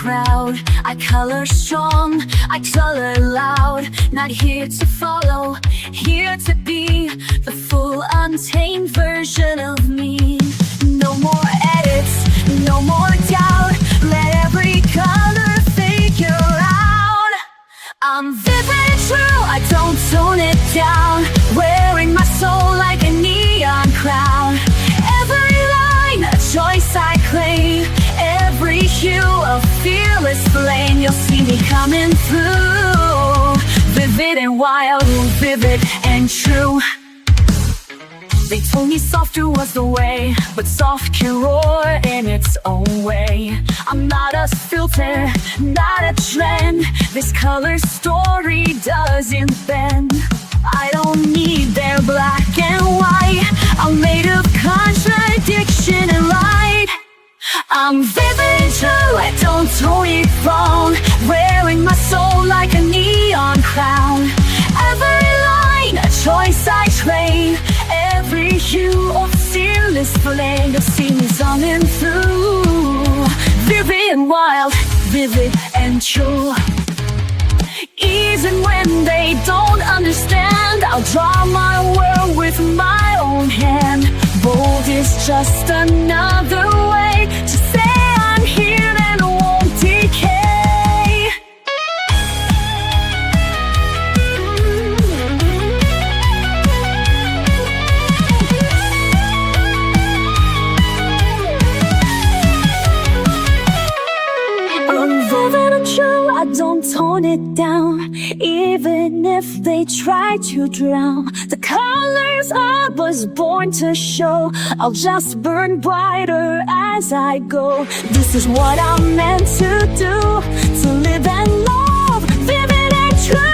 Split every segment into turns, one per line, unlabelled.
crowd. I color strong, I color loud. Not here to follow, here to be the full untamed version of me. No more edits, no more doubt. Let every color figure out. I'm vivid and true, I don't tone it down. Wearing my soul like a neon crown. Every line, a choice I claim. Every hue, a fearless flame. You'll see me coming through. Vivid and wild, vivid and true. They told me softer was the way, but soft can roar in its own way. I'm not a filter, not a trend. This color story doesn't bend. I don't need their black and white. I'm made of contradiction and light. I'm vivid and true, I don't tone it wrong. Wearing my soul like a neon crown. Every line, a choice I claim. Every hue of fearless flame. You'll see me zooming through. Vivid and wild, vivid and true. Even when they don't understand, I'll draw my world with my own hand. Bold is just another way to say I'm here and won't decay. I don't tone it down, even if they try to drown the colors I was born to show. I'll just burn brighter as I go. This is what I'm meant to do, to live and love, vivid and true.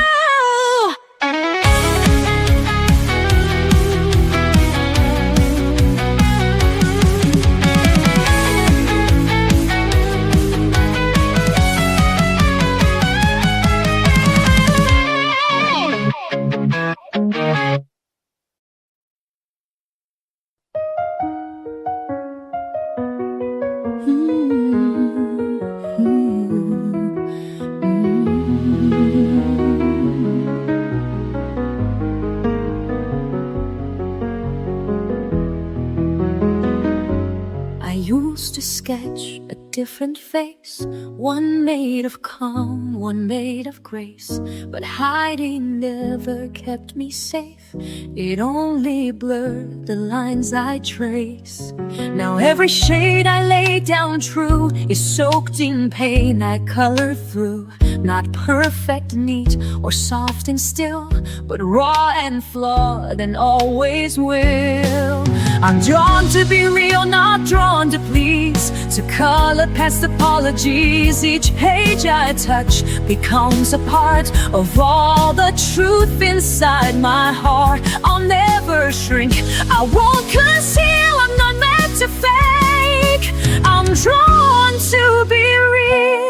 To sketch a different face, one made of calm, one made of grace. But hiding never kept me safe, it only blurred the lines I trace. Now every shade I lay down true is soaked in pain I color through. Not perfect, neat, or soft and still, but raw and flawed and always will. I'm drawn to be real, not drawn to please, to color past apologies. Each page I touch becomes a part of all the truth inside my heart. I'll never shrink, I won't conceal, I'm not meant to fake. I'm drawn to be real.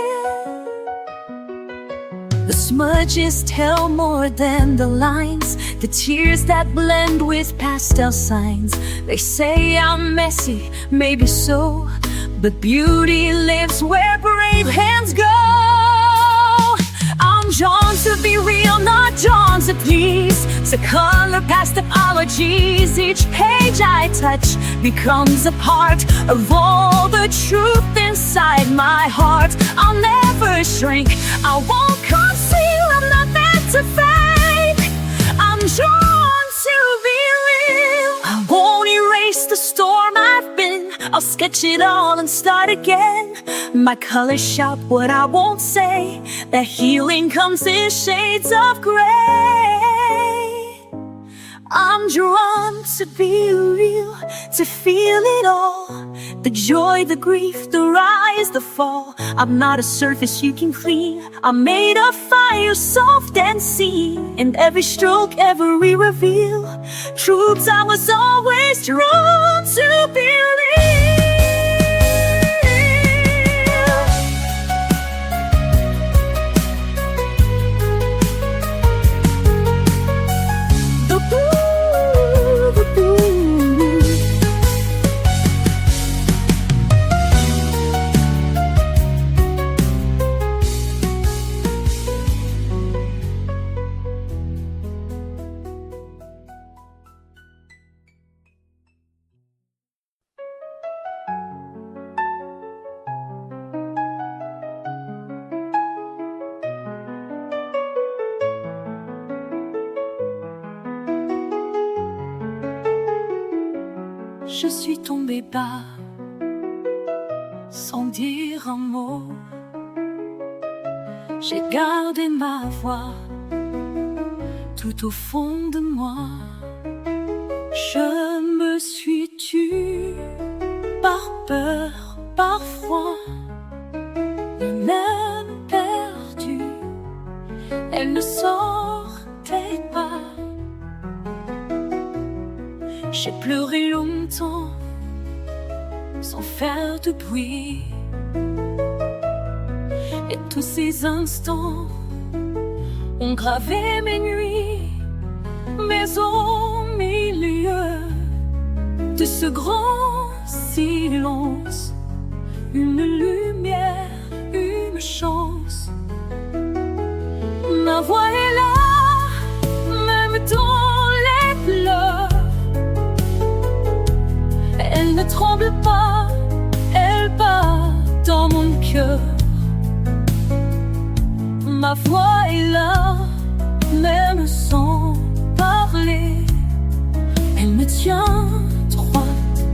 The smudges tell more than the lines, the tears that blend with pastel signs. They say I'm messy, maybe so, but beauty lives where brave hands go. I'm drawn to be real, not drawn to please, to color past apologies. Each page I touch becomes a part of all the truth inside my heart. I'll never shrink, I won't conceal, I'm not meant to fake. I'm drawn to be real. I won't erase the storm I've been, I'll sketch it all and start again. My colors shout what I won't say, that healing comes in shades of gray. I'm drawn to be real, to feel it all, the joy, the grief, the rise, the fall. I'm not a surface you can clean, I'm made of fire, soft and seen. In every stroke, every reveal, truths I was always drawn to believe. je suis tombée bas, sans dire un mot. J'ai gardé ma voix tout au fond de moi. Je me suis tue par peur, par froid, et même perdue. Elle ne sortait pas. J'ai pleuré longtemps sans faire de bruit. Et tous ces instants ont gravé mes nuits. Mais au milieu de ce grand silence, une lumière, une chance. Ma voix est là, même dans les pleurs. Elle ne tremble pas, elle bat dans mon cœur. Ma voix est là, même sans parler. Elle me tient droite,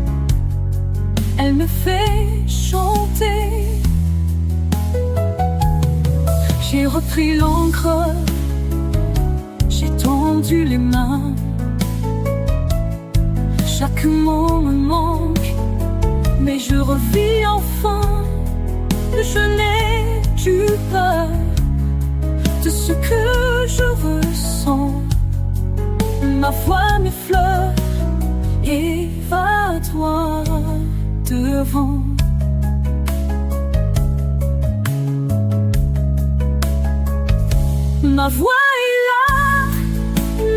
elle me fait chanter. J'ai repris l'encre, j'ai tendu les mains. Chaque mot me manque, mais je revis enfin. Je n'ai plus peur de ce que je ressens. Ma voix m'effleure et va toi devant. Ma voix est là,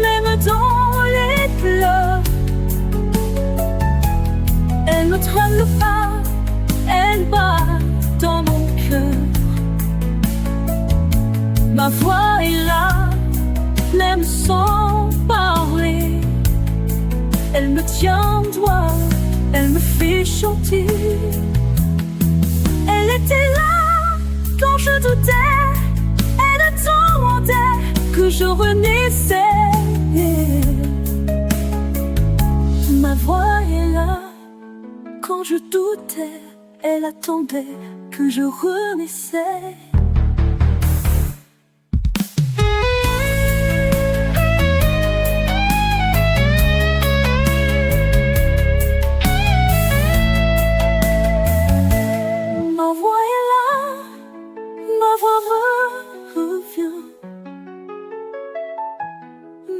même dans les pleurs. Elle ne tremble pas, elle bat dans mon cœur. Ma voix est là, même sans parler. Elle me tient droit, elle me fait chanter. Elle était là quand je doutais, elle attendait que je renaissais. Ma voix est là quand je doutais, elle attendait que je renaissais. Ma voix est là, ma voix revient.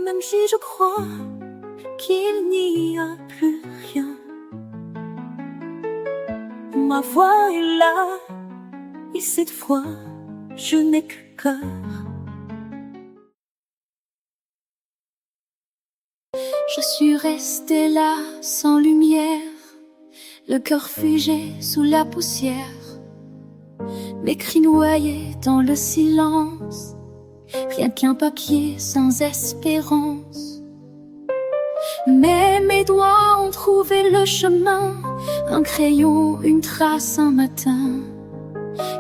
Même si je crois qu'il n'y a plus rien. Ma voix est là, et cette fois, je n'ai que cœur. Je suis restée là, sans lumière, le cœur figé sous la poussière, mes cris noyés dans le silence, rien qu'un papier sans espérance. Mais mes doigts ont trouvé le chemin, un crayon, une trace, un matin.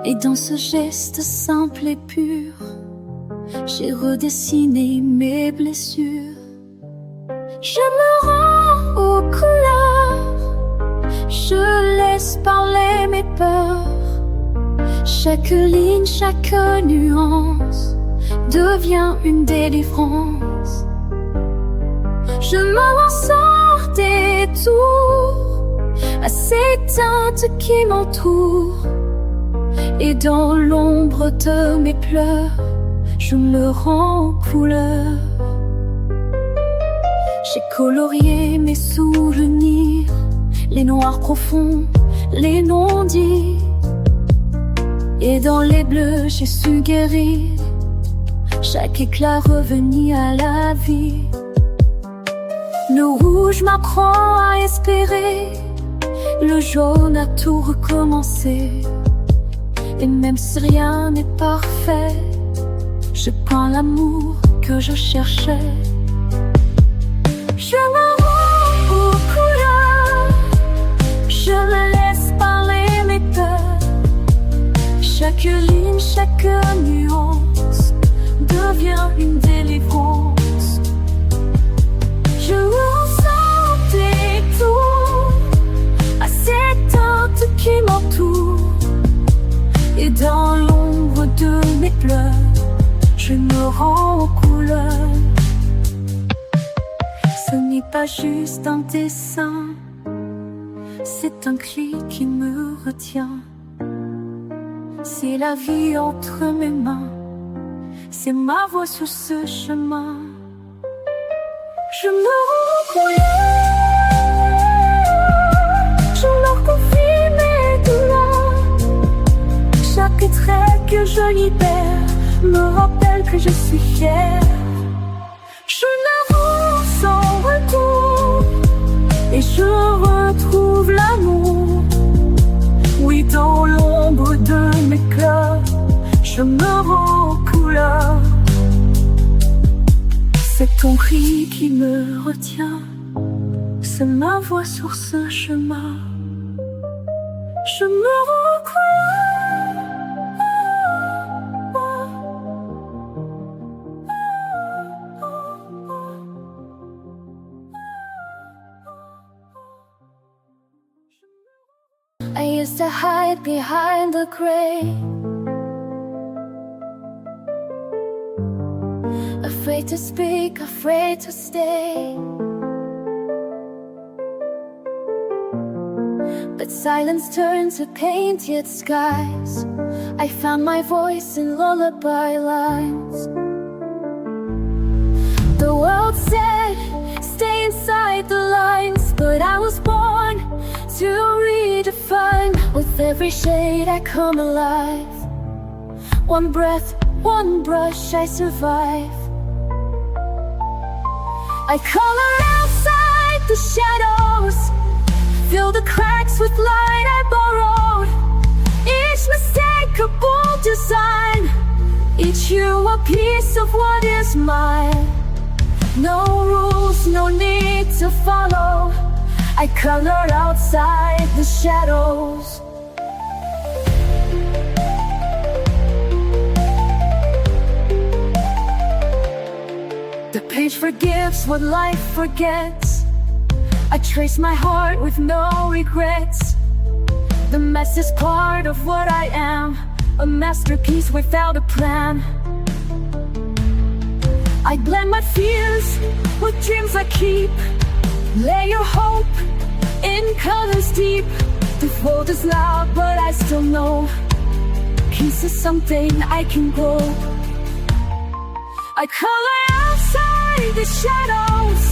Et dans ce geste simple et pur, j'ai redessiné mes blessures. Je me rends aux couleurs, je laisse parler mes peurs. Chaque ligne, chaque nuance devient une délivrance. Je m'en sors des tours à ces teintes qui m'entourent. Et dans l'ombre de mes pleurs, je me rends couleur. J'ai colorié mes souvenirs, les noirs profonds, les non-dits. Et dans les bleus, j'ai su guérir chaque éclat revenu à la vie. Le rouge m'apprend à espérer, le jaune a tout recommencé. Et même si rien n'est parfait, je peins l'amour que je cherchais. Je me rends aux couleurs, je me laisse parler mes peurs. Chaque ligne, chaque nuance devient une délivrance. Je ressens des tours mes pleurs, je me rends aux couleurs. Ce n'est pas juste un dessin, c'est un cri qui me retient. C'est la vie entre mes mains, c'est ma voix sur ce chemin. Je me rends aux couleurs, je leur confie mes douleurs. Chaque trait que je libère me rappelle que je suis fière. Je n'avance sans retour et je retrouve l'amour. Oui, dans l'ombre de mes cœurs, je me rends aux couleurs. C'est ton cri qui me retient, c'est ma voix sur ce chemin. Je me rends aux couleurs. I used to hide behind the gray, afraid to speak, afraid to stay. But silence turned to painted skies. I found my voice in lullaby lines. The world said, stay inside the lines, but I was born to redefine. With every shade I come alive. One breath, one brush, I survive. I color outside the shadows, fill the cracks with light I borrowed. Each mistake a bold design, each hue a piece of what is mine. No rules, no need to follow. I color outside the shadows. The page forgives what life forgets. I trace my heart with no regrets. The mess is part of what I am, a masterpiece without a plan. I blend my fears with dreams I keep. Lay your hope in colors deep. The world is loud, but I still know peace is something I can grow. I color outside the shadows,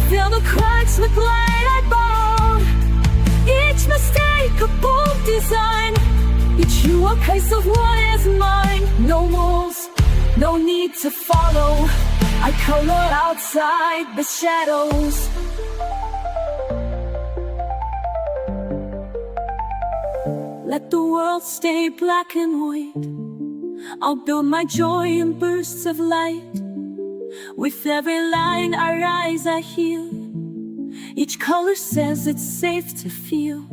fill the cracks with light I borrowed. Each mistake a bold design, each hue a piece of what is mine. No rules, no need to follow. I color outside the shadows. Let the world stay black and white. I'll build my joy in bursts of light. With every line I rise, I heal. Each color says it's safe to feel.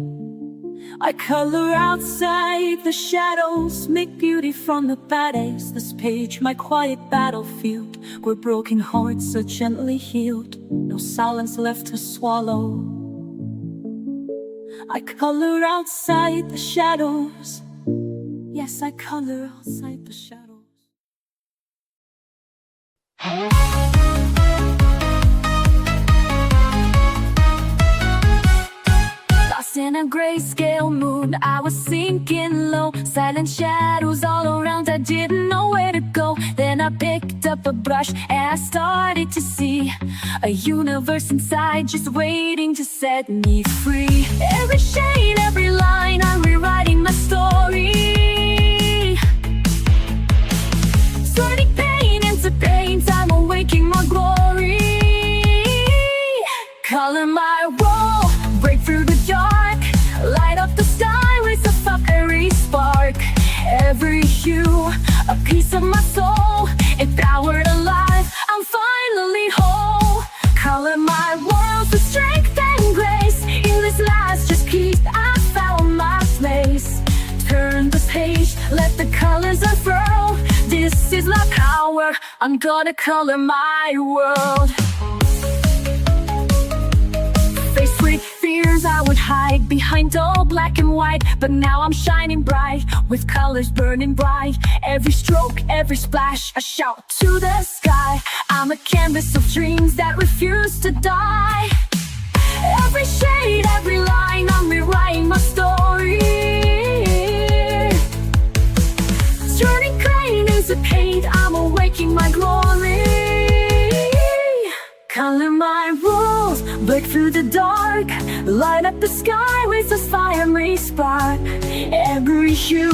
I color outside the shadows, make beauty from the bad days. This page, my quiet battlefield, where broken hearts are gently healed. No silence left to swallow. I color outside the shadows. Yes, I color outside the shadows. Lost in a grayscale mood, I was sinking low. Silent shadows all around, I didn't know where to go. Then I picked up a brush and I started to see a universe inside just waiting to set me free. Every shade, every line, I'm rewriting my story. Turning pain into paint, I'm awaking my glory. Color my role, break through the dark, light up the sky with a fiery spark. Every hue, a piece of my soul, empowered, alive, I'm finally whole. Color my world with strength and grace. In this last just piece, I found my place. Turn the page, let the colors unfurl. This is my power, I'm gonna color my world. Faced with fear years I would hide behind all black and white, but now I'm shining bright, with colors burning bright. Every stroke, every splash, a shout to the sky. I'm a canvas of dreams that refuse to die. Every shade, every line, I'm rewriting my story. Turning clay into paint, I'm awaking my glory. Color my rules, break through the dark, light up the sky with a fiery spark. Every hue,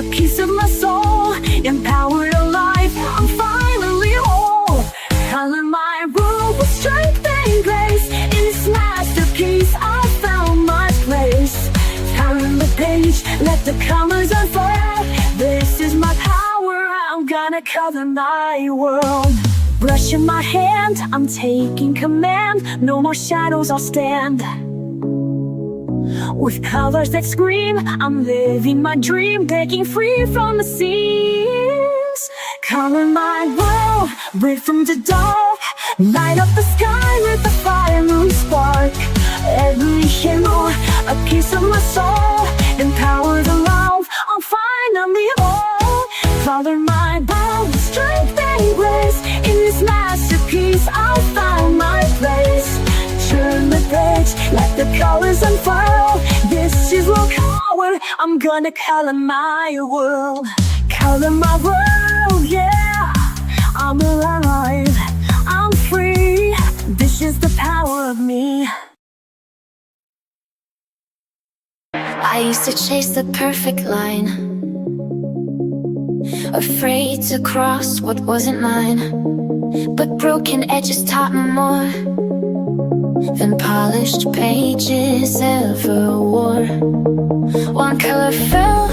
a piece of my soul, empowered alive, I'm finally whole. Color my rule with strength and grace, in this masterpiece I found my place. Turn the page, let the colors unfurl. This is my power, I'm gonna color my world. Brush in my hand, I'm taking command. No more shadows, I'll stand. With colors that scream, I'm living my dream, breaking free from the seams. Color my world, break from the dark, light up the sky with a fiery spark. Every hero, a piece of my soul, empowered alive, I'm finally whole. Color my world with strength and grace, in this masterpiece I found my place. Turn the page, let the colors unfurl. This is real power, I'm gonna color my world. Color my world, yeah. I'm alive, I'm free. This is the power of me. I used to chase the perfect line, afraid to cross what wasn't mine. But broken edges taught me more than polished pages ever wore. One color fell,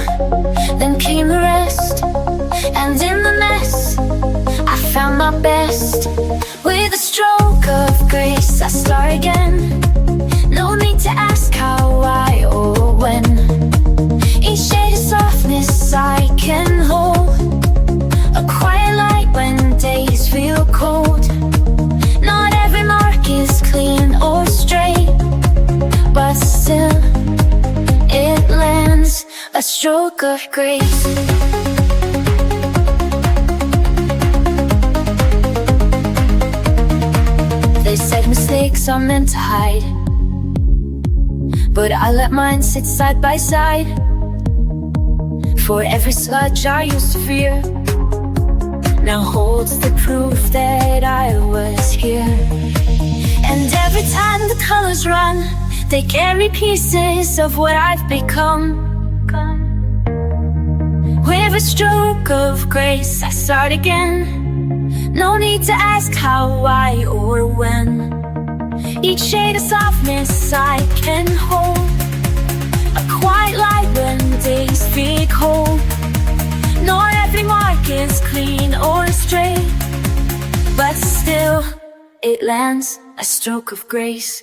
then came the rest, and in the mess I found my best. With a stroke of grace I start again. No need to ask how, why, or when. Each shade of softness I can hold, a quiet light when days feel cold. Not every mark is clean or straight, but still it lands, a stroke of grace. They said mistakes are meant to hide, but I let mine sit side by side. For every sludge I used to fear now holds the proof that I was here. And every time the colors run, they carry pieces of what I've become. With a stroke of grace I start again. No need to ask how, why, or when. Each shade of softness I can hold, a quiet light when days feel cold. Not every mark is clean or straight, but still it lands, a stroke of grace.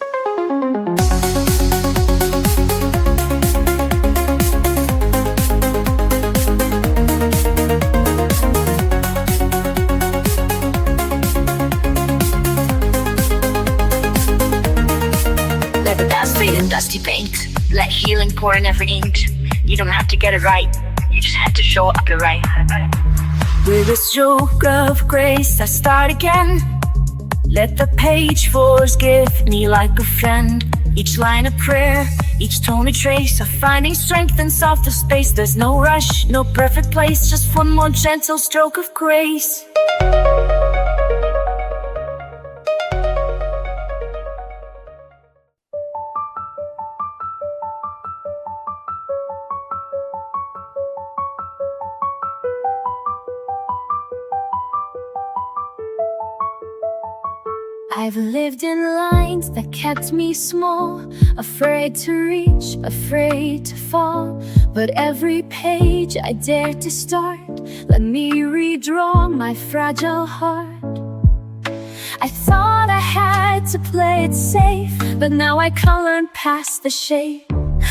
Let the past fade in dusty paint. Let healing pour in every ink. You don't have to get it right, you just have to show up your right.
With a stroke of grace I start again. Let the page forgive me like a friend. Each line a prayer, each tone a trace of finding strength in softer space. There's no rush, no perfect place, just one more gentle stroke of grace. I've lived in lines that kept me small, afraid to reach, afraid to fall. But every page I dared to start let me redraw my fragile heart. I thought I had to play it safe, but now I colored past the shade.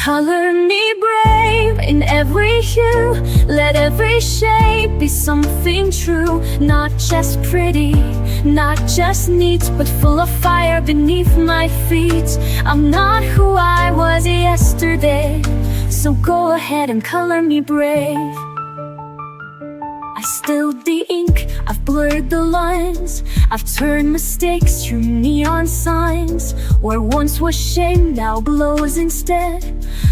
Color me brave in every hue. Let every shape be something true. Not just pretty, not just neat, but full of fire beneath my feet. I'm not who I was yesterday, so go ahead and color me brave. I stilled the ink, I've blurred the lines, I've turned mistakes to neon signs. Where once was shame now glows instead,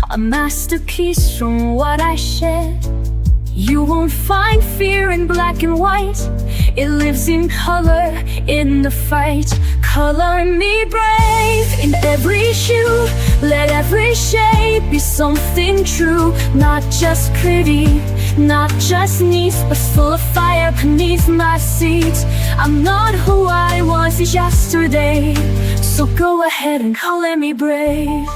a masterpiece from what I shed. You won't find fear in black and white, it lives in color, in the fight. Color me brave in every hue. Let every shape be something true. Not just pretty, not just neat, but full of fire beneath my seat. I'm not who I was yesterday, so go ahead and color me brave.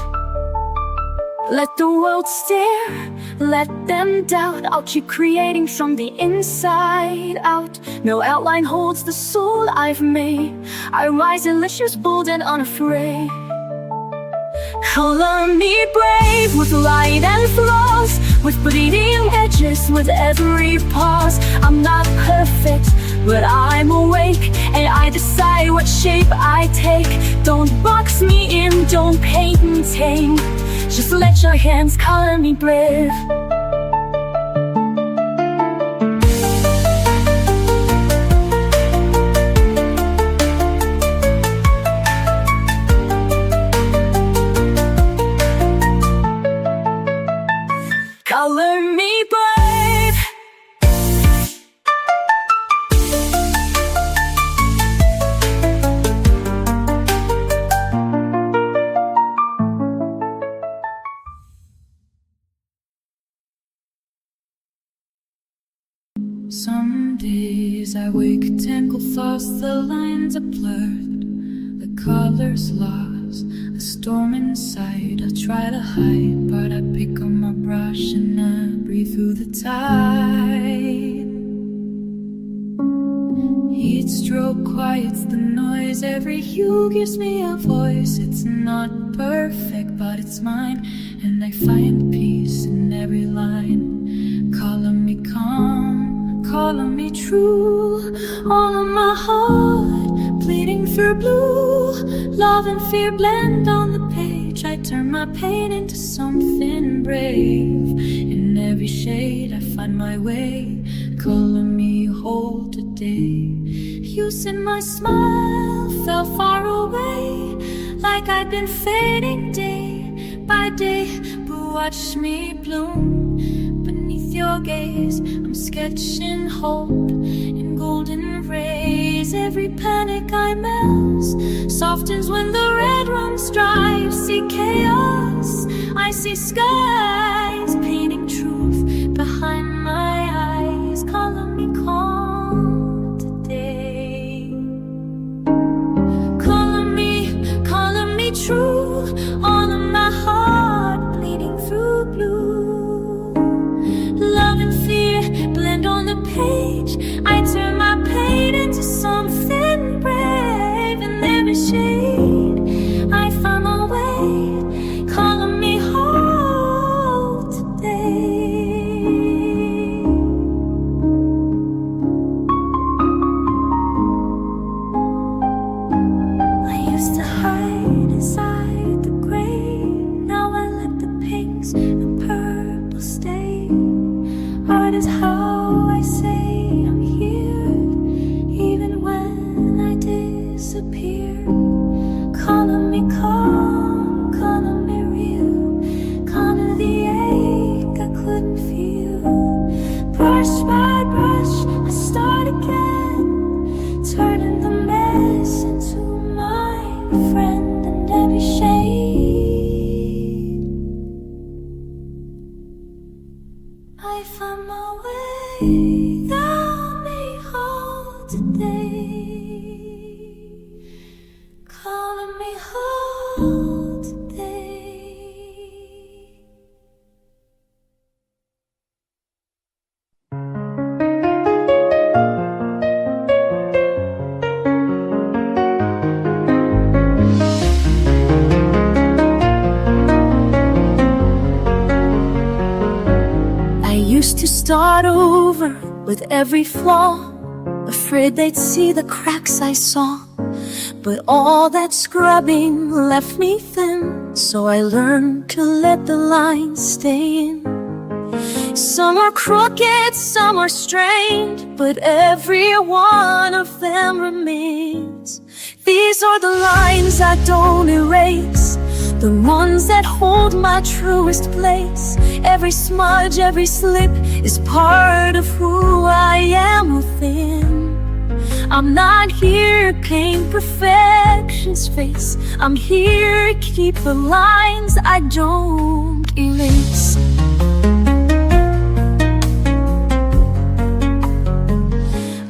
Let the world stare, let them doubt. I'll keep creating from the inside out. No outline holds the soul I've made. I rise delicious, bold and unafraid. Color me brave with light and flaws, with bleeding edges, with every pause. I'm not perfect, but I'm awake, and I decide what shape I take. Don't box me in, don't paint me tame. Just let your hands color me brave. Color me brave.
Some days I wake, tangled thoughts, the lines are blurred, the colors lost, a storm inside. I try to hide, but I pick up my brush and I breathe through the tide. Heat stroke quiets the noise, every hue gives me a voice. It's not perfect, but it's mine, and I find peace in every line. Color me calm, color me true. All of my heart bleeding through blue. Love and fear blend on the page. I turn my pain into something brave. In every shade I find my way. Color me whole today. You said my smile fell far away, like I'd been fading day by day. But watch me bloom beneath your gaze. I'm sketching hope in golden rays. Every panic I melt softens when the red runs dry. You see chaos, I see skies, painting truth behind my eyes. Color me calm today. Color me true. All of my heart bleeding through blue. Love and fear blend on the page. I turn my pain into something brave. In every shade I find my way. Color me whole
with every flaw, afraid they'd see the cracks I saw. But all that scrubbing left me thin, so I learned to let the lines stay in. Some are crooked, some are strained, but every one of them remains. These are the lines I don't erase, the ones that hold my truest place. Every smudge, every slip is part of who I am within. I'm not here to paint perfection's face, I'm here to keep the lines I don't erase.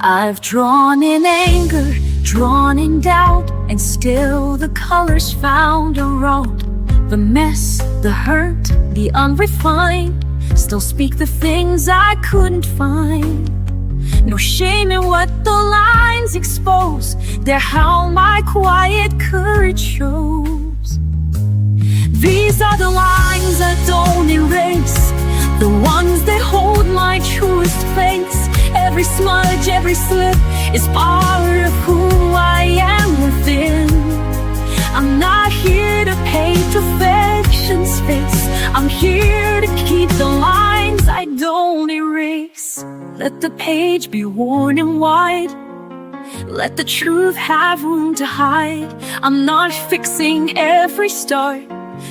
I've drawn in anger, drawn in doubt, and still the colors found a road. The mess, the hurt, the unrefined still speak the things I couldn't find. No shame in what the lines expose, they're how my quiet courage shows. These are the lines I don't erase, the ones that hold my truest place. Every smudge, every slip is part of who I am within. I'm not here to paint perfection's face, I'm here to keep the lines I don't erase. Let the page be worn and wide, let the truth have room to hide. I'm not fixing every start,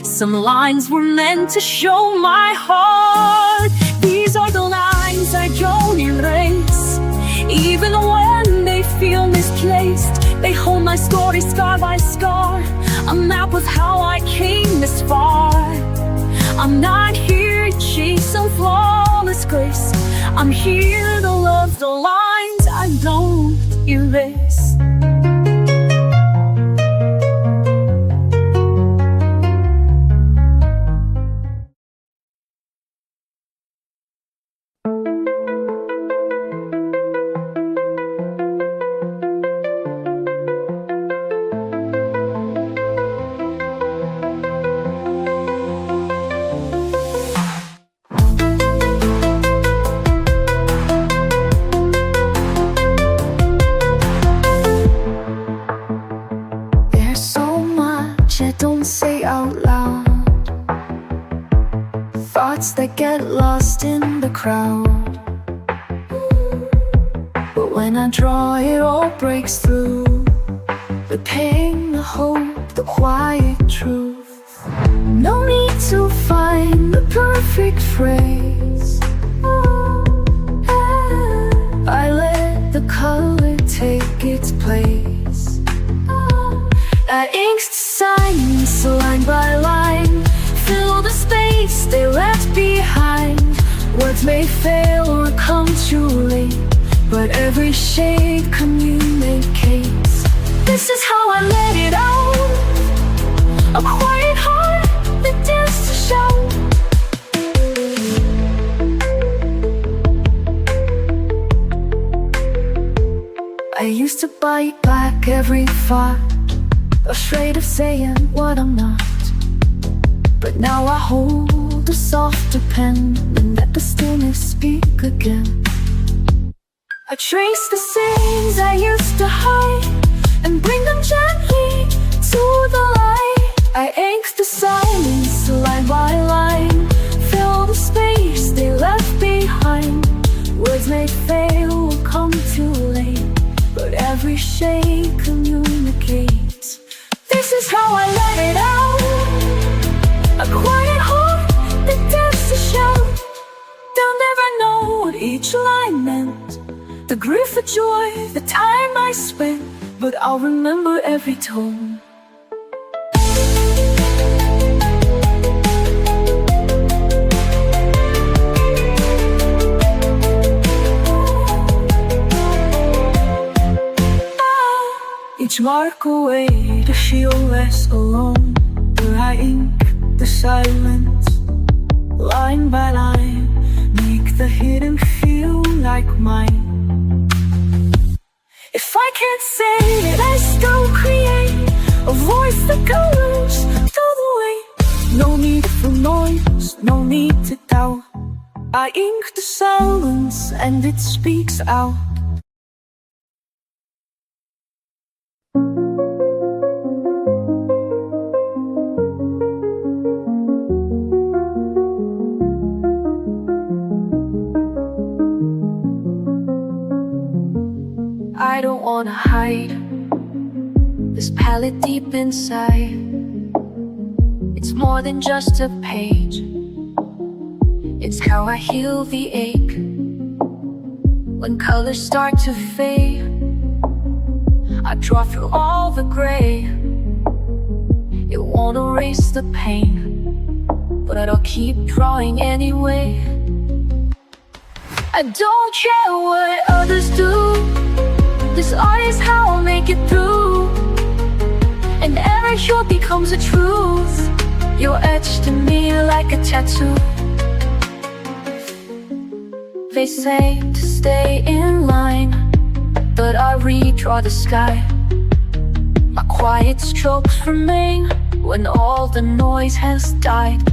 some lines were meant to show my heart. These are the lines I don't erase, even when they feel misplaced. They hold my story scar by scar, a map of how I came this far. I'm not here to chase some flawless grace, I'm here to love the lines I don't erase. That get lost in the crowd, but when I draw it all breaks through. The pain, the hope, the quiet truth. No need to find the perfect phrase, I let the color take its place. That ink's silence, line by line, fill the space they left behind. Words may fail or come too late, but every shade communicates. This is how I let it out, a quiet heart that dares to shout. I used to bite back every thought, afraid of saying what I'm not. But now I hold a softer pen and let the stillness speak again. I trace the scenes I used to hide and bring them gently to the light. I ink the silence line by line, fill the space they left behind. Words may fail or come too late, but every shade communicates. This is how I let it out, a quiet heart that dares to shout. They'll never know what each line meant, the grief, the joy, the time I spent, but I'll remember every tone. Each mark a way to feel less alone, where I ink the silence, line by line, make the hidden feel like mine. If I can't say it, I still create a voice that goes through the weight. No need for noise, no need to doubt,
I ink the silence and it speaks out. I don't wanna hide this palette deep inside. It's more than just a page. It's how I heal the ache. When colors start to fade, I draw through all the gray. It won't erase the pain, but I'll keep drawing anyway. I don't care what others do. This art is how I'll make it through. And every hue becomes a truth. You're etched in me like a tattoo. They say to stay in line, but I redraw the sky. My quiet strokes remain when all the noise has died.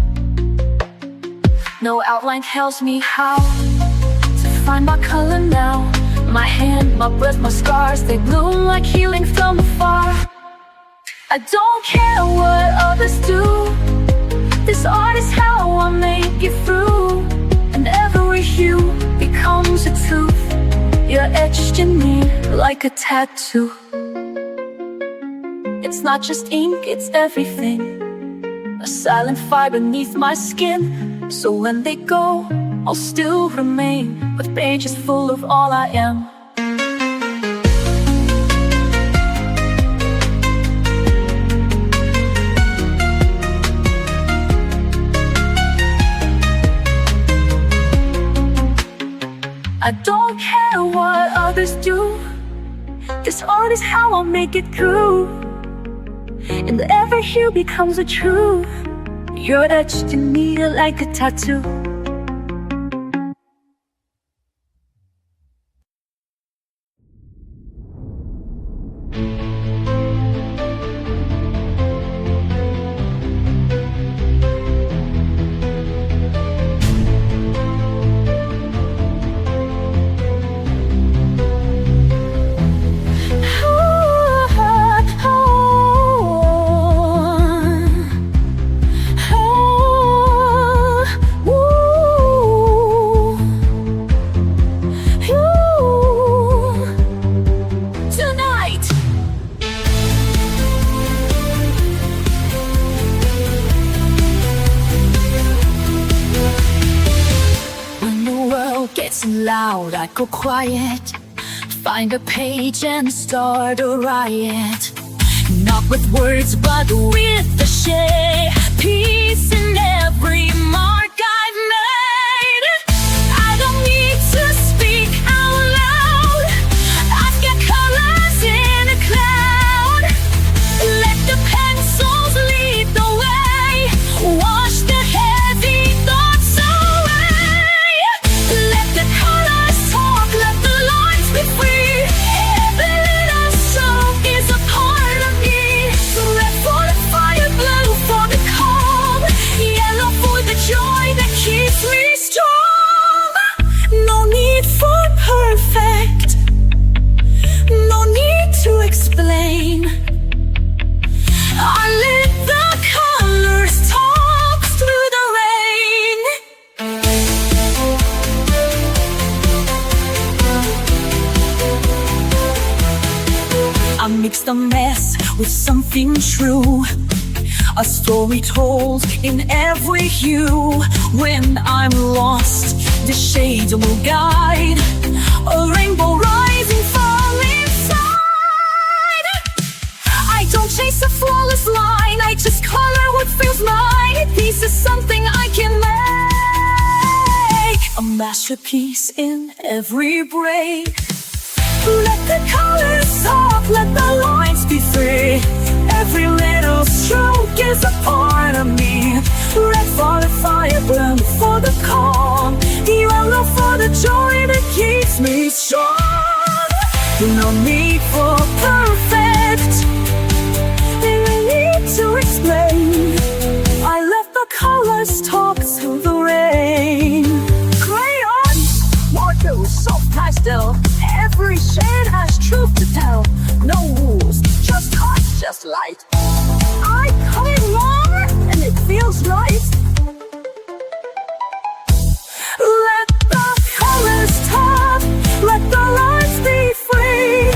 No outline tells me how to find my color now. My hand, my breath, my scars, they bloom like healing from afar. I don't care what others do. This art is how I make it through. And every hue becomes a truth. You're etched in me like a tattoo. It's not just ink, it's everything. A silent fire beneath my skin. So when they go, I'll still remain with pages full of all I am. I don't care what others do. This art is how I'll make it through. And every hue becomes a truth. You're etched in me like a tattoo. Gets loud, I go quiet. Find a page and start a riot. Not with words, but with the shade. Peace in every mark I've made. I don't need to speak out loud. I've got colors in a cloud. Let the pencils lead the way. Wash the heavy thoughts away. Let the colors talk, let the lines be free. Every little stroke is a part of me. Red for the fire, blue for the calm, yellow for the joy that keeps me strong. No need for perfect, no need to explain. I let the colors talk through the rain. I mix the mess with something true. A story told in every hue. When I'm lost, the shades will guide. A rainbow rising from inside. I don't chase a flawless line, I just color what feels mine. This is something I can make. A masterpiece in every break. Let the colors talk, let the lines be free. Every little stroke is a part of me. Red for the fire, blue for the calm, yellow for the joy that keeps me strong. No need for perfect, no need to explain. I let the colors talk through the rain.
just light. I color more and it feels right.
Let the colors talk, let the lines be free.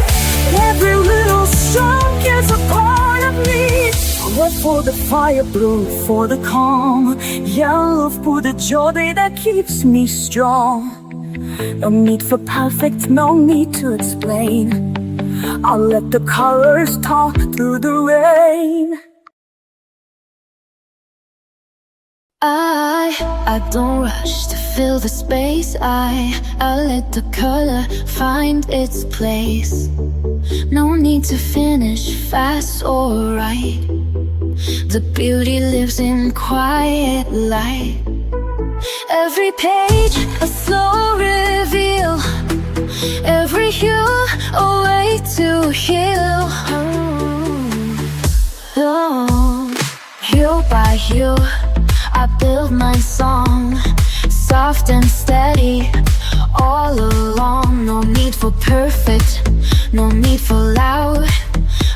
Every little stroke is a part of me. Red for the fire, blue for the calm, yellow for the joy that keeps me strong. No need for perfect, no need to explain. I'll let the colors talk through the rain. I don't rush to fill the space. I let the color find its place. No need to finish fast or right. The beauty lives in quiet light. Every page a slow reveal, every hue a way to heal. Hue by hue I build my song, soft and steady all along. No need for perfect, no need for loud.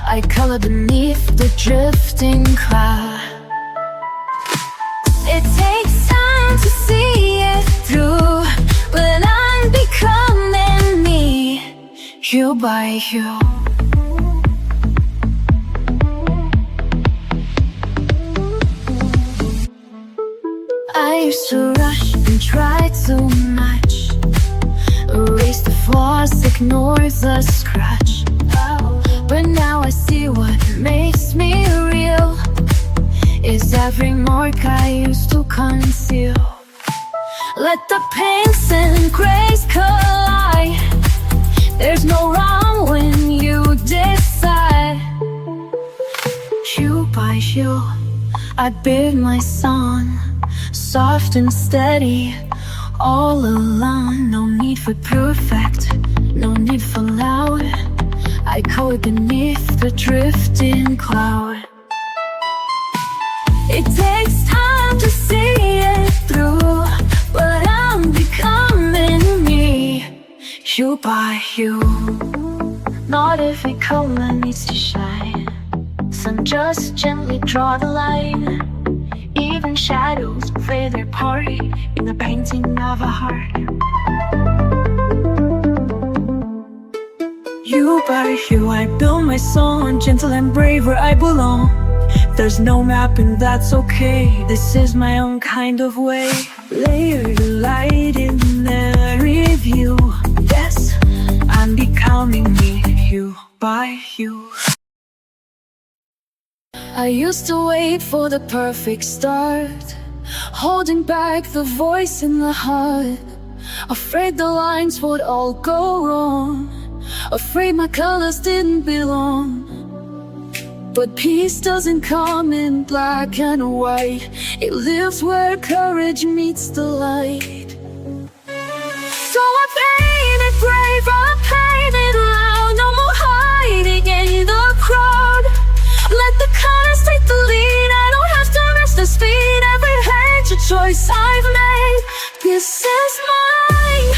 I color beneath the drifting cloud. It takes time to see it through, but I'm becoming me, hue by hue. I used to rush and try too much, erase the flaws, ignore the scratch. But now I see what makes me real is every mark I used to conceal. Let the pinks and grays collide. There's no wrong when you decide. Hue by hue I build my song, soft and steady all along. No need for perfect, no need for loud. I color beneath the drifting cloud. It takes time to see it through, but I'm becoming me, hue by hue. Not every color needs to shine. Some just gently draw the line. Even shadows play their part in the painting of a heart. Hue by hue I build my song, gentle and brave where I belong. There's no map and that's okay, this is my own kind of way. Layered light in every view. Yes, I'm becoming me, hue by hue. I used to wait for the perfect start, holding back the voice in the heart. Afraid the lines would all go wrong, afraid my colors didn't belong. But peace doesn't come in black and white, it lives where courage meets the light. So I painted brave, I painted loud, no more hiding in the crowd. Let the colors take the lead, I don't have to rush the speed. Every page a choice I've made, this is mine,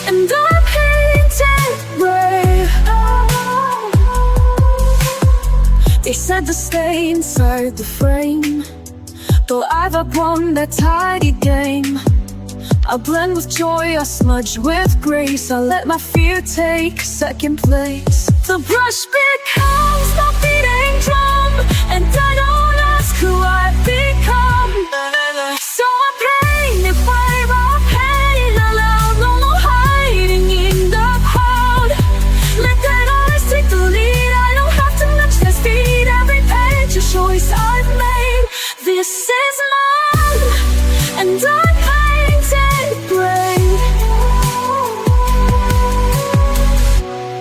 and I painted brave. They said to stay inside the frame, though I've outgrown that tidy game. I blend with joy, I smudge with grace. I let my fear take second place. The brush becomes the beating drum, and I don't ask who I've become. So I paint it brave, I paint it aloud, no more hiding in the crowd. Let that eyes take the lead, I don't have to match their speed. Every page a choice I've made, this is mine, and I paint it brave.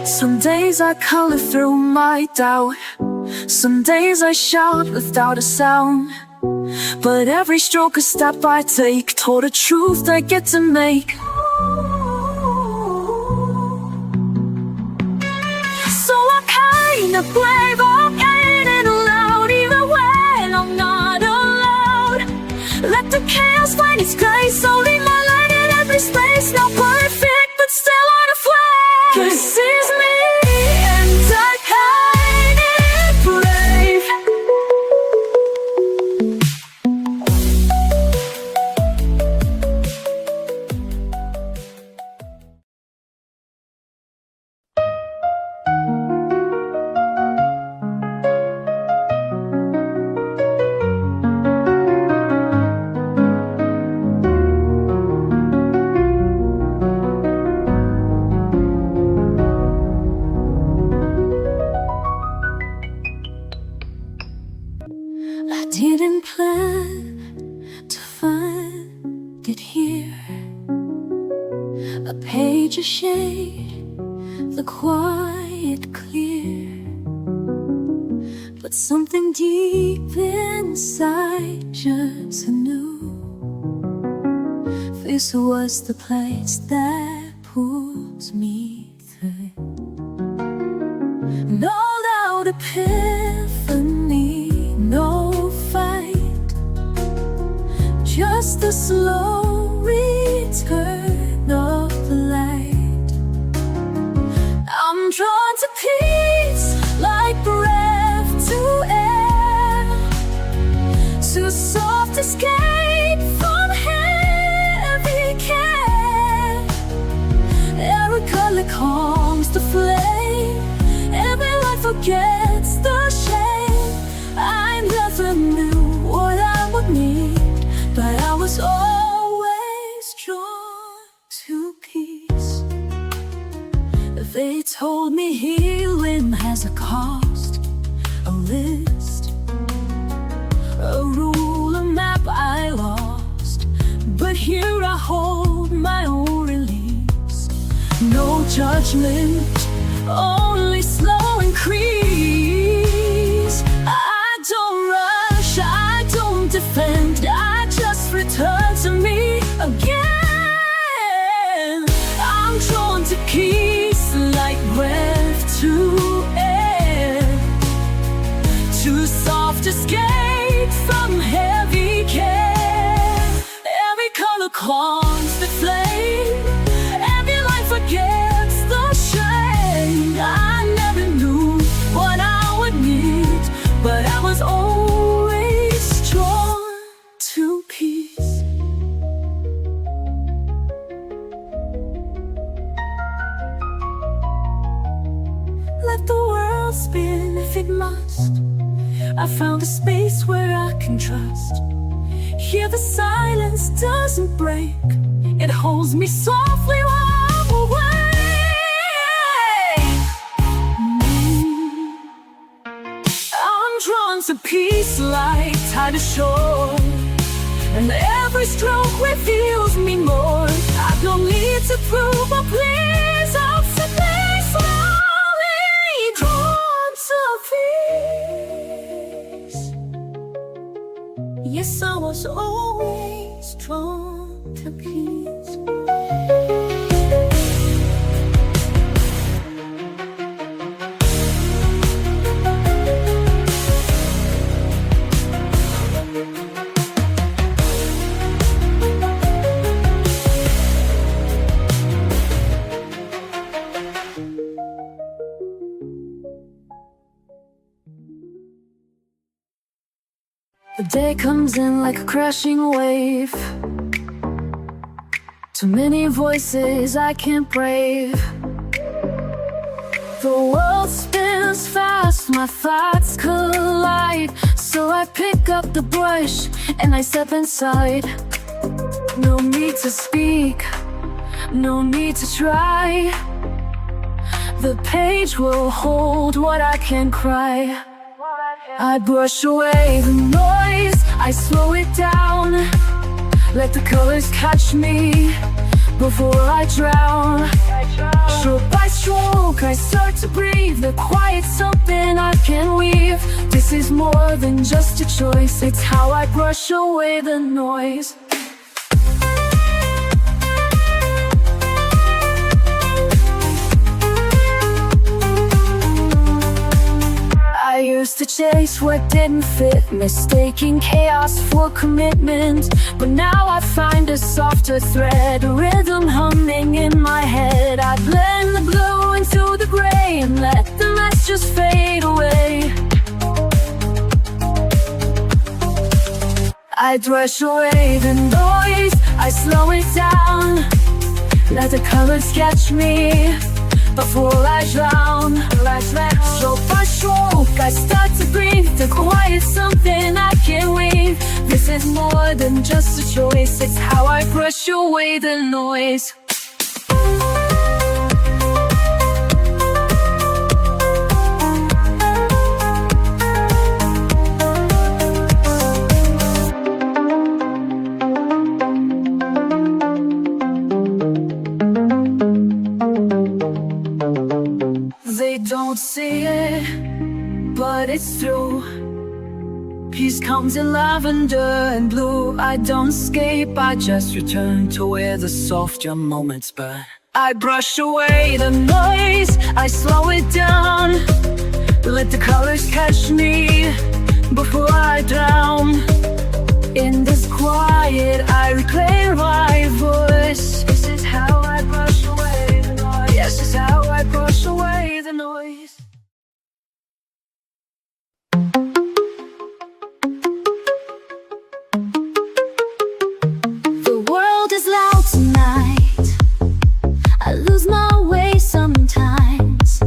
Some days I color through my doubt, some days I shout without a sound. But every stroke a step I take toward a truth I get to make. So I paint it brave, I paint it aloud, even when I'm not allowed. Let the chaos find its grace, only my light in every space. Not perfect, but still on a flame. This is me, and I paint it brave.
a shade, the quiet clear, but something deep inside just knew this was the place that pulls me through. No loud epiphany, no fight, just the slow return of the light. I'm drawn to peace like breath to air, to soft escape from heavy care. Every color calms the flame, every light forgets the shame. I never knew what I would need, but I was always drawn to peace. They told me healing has a cost, a list, a rule, a map I lost. But here I hold my own release. No judgment, only slow increase. I don't rush, I don't defend, I just return to me again. I'm drawn to peace like breath to air, to soft escape from heavy care. Every color calms the flame, every light forgets the shame. I never knew what I would need, but I was always drawn to peace. Let the world spin if it must. I found a space where I can trust. Here the silence doesn't break, it holds me softly while I'm away. I'm drawn to peace like tide ashore, and every stroke reveals me more. I don't need to prove or please, I'll simply slowly drawn to peace. Yes, I was always drawn to peace. The day comes in like a crashing wave, too many voices I can't brave. The world spins fast, my thoughts collide, so I pick up the brush and I step inside. No need to speak, no need to try. The page will hold what I can cry. I brush away the noise, I slow it down, let the colors catch me before I drown. Stroke by stroke, I start to breathe, the quiet's something I can weave. This is more than just a choice, it's how I brush away the noise. I used to chase what didn't fit, mistaking chaos for commitment. But now I find a softer thread, a rhythm humming in my head. I blend the blue into the gray and let the mess just fade away. I brush away the noise, I slow it down, let the colors catch me before I drown. Stroke by stroke, I start to breathe, the quiet's something I can't weave. This is more than just a choice, it's how I brush away the noise.
don't see it, but it's true. Peace comes in lavender and blue. I don't escape, I just return to where the softer moments burn. I brush away the noise, I slow it down. Let the colors catch me before I drown. In this quiet, I reclaim my voice. This is how I brush away the noise. Yes, this is how I brush away the noise. The world is loud tonight. I lose my way sometimes.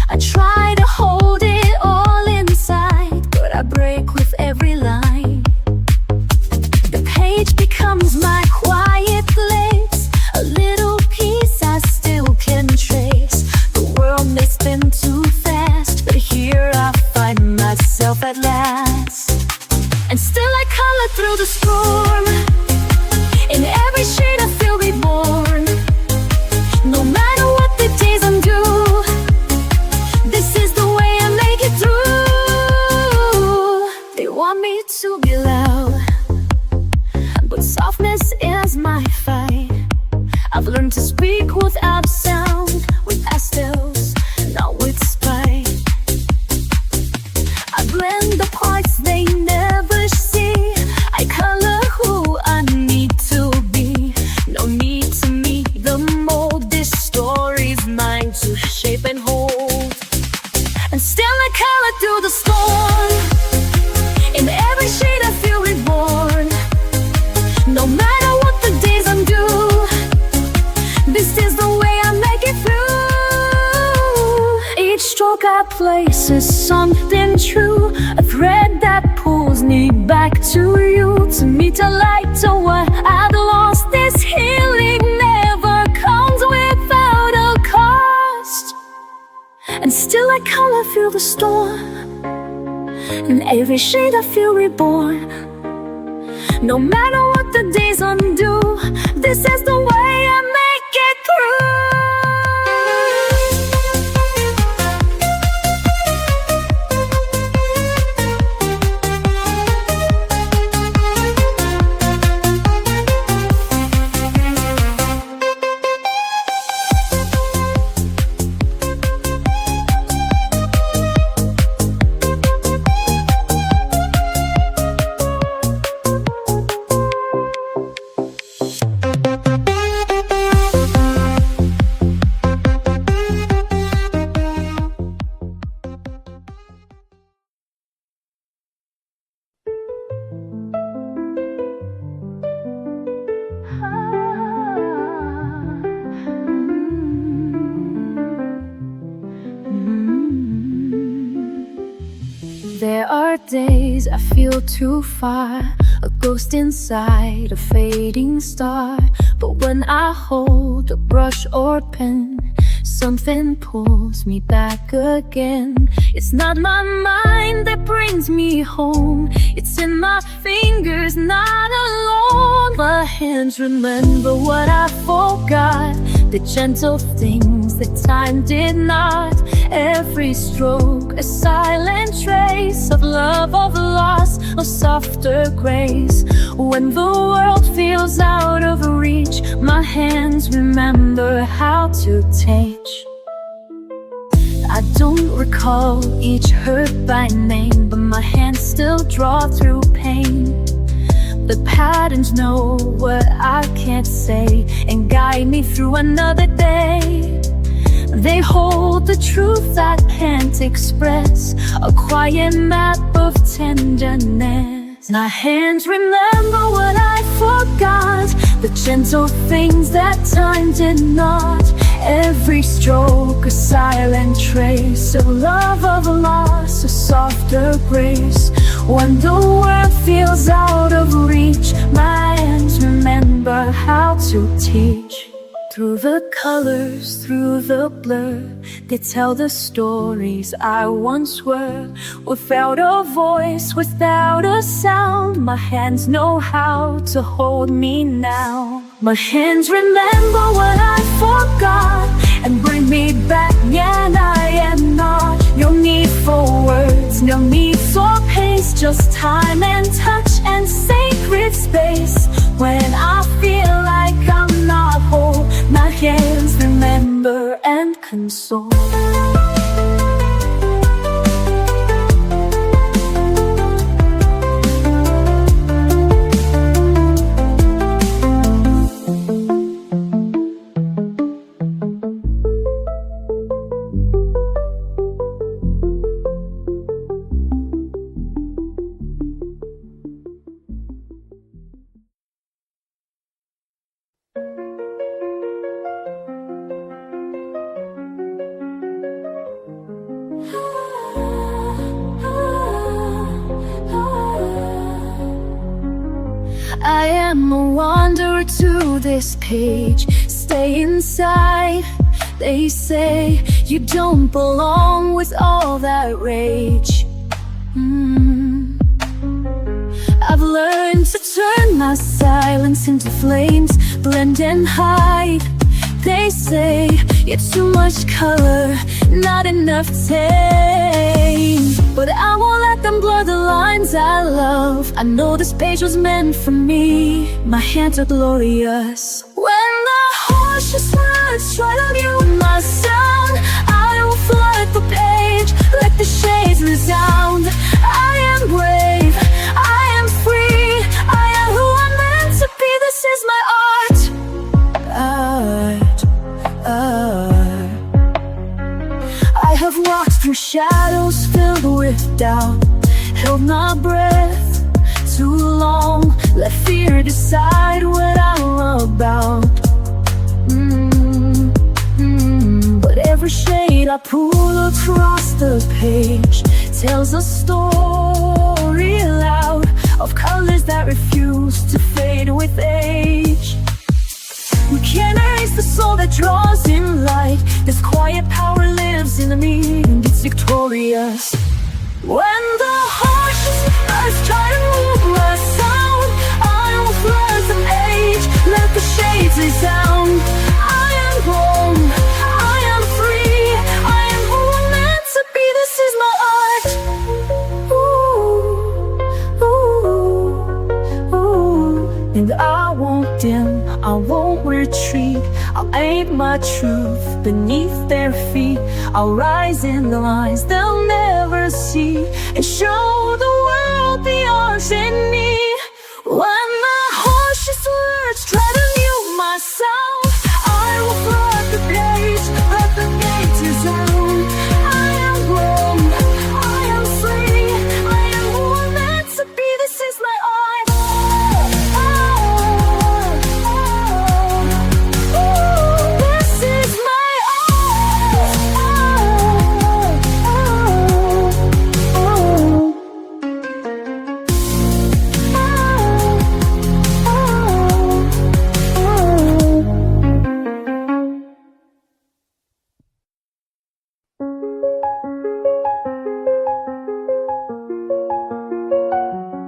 I try to hold it all inside, but I break with every line. The page becomes my quiet place, a little piece I still can trace. The world may spin too fast, but here I find myself at last. And still I color through the storm. In every shade I feel reborn. No matter what the days undo, this is the way I make it through. They want me to be loud, but softness is my fight. I've learned to speak without sound, with pastels, not with spite. I blend the parts they never see. I color who I need to be. No need to meet the mold. This story's mine to shape and hold. And still I color through the storm. In every shade I feel reborn. No matter what the days undo, this is the way I make it through. Each stroke I place is something true, a thread that pulls me back to you, to meet a light to what I've lost. This healing never comes without a cost. And still I color through the storm. In every shade I feel reborn. No matter what the days undo, this is the way I make it through. There are days I feel too far, a ghost inside a fading star. But when I hold a brush or pen, something pulls me back again. It's not my mind that brings me home, it's in my fingers, not alone. My hands remember what I forgot, the gentle things that time did not. Every stroke a silent trace of love, of loss, of softer grace. When the world feels out of reach, my hands remember how to teach. I don't recall each hurt by name, but my hands still draw through pain. The patterns know what I can't say and guide me through another day. They hold the truth I can't express, a quiet map of tenderness. My hands remember what I forgot, the gentle things that time did not. Every stroke a silent trace of love, of loss, a softer grace. When the world feels out of reach, my hands remember how to teach. Through the colors, through the blur, they tell the stories I once were. Without a voice, without a sound, my hands know how to hold me now. My hands remember what I forgot and bring me back, and I am It's no need for pace, just time and touch and sacred space. When I feel like I'm not whole, my hands remember and console. I am a wanderer to this page. Stay inside. They say you don't belong with all that rage. I've learned to turn my silence into flames, blend and hide. They say you're too much color, not enough tame. But I won't let them blur the lines I love. I know this page was meant for me. My hands are glorious. When the harshest words try to mute my sound, I will flood the page, let the shades resound. I am brave, I am free, I am who I'm meant to be. This is my art. I have walked through shadows filled with doubt, held my breath too long, let fear decide what I'm about. But every shade I pull across the page tells a story loud of colors that refuse to fade with age. We can't erase the soul that draws in light. This quiet power lives in me and it's victorious. When the harshest words try to move my sound, I will flood the page, let the shades resound. I am home, I am free, I am who I'm meant to be. This is my art. And I won't dim, I won't retreat. I'll aim my truth beneath their feet. I'll rise in the lines they'll never see, and show the world the arts in me. When the harshest words try to mute my sound, I will flood the page, let the gates resound. I am grown, I am free, I am who I'm meant to be. This is my art.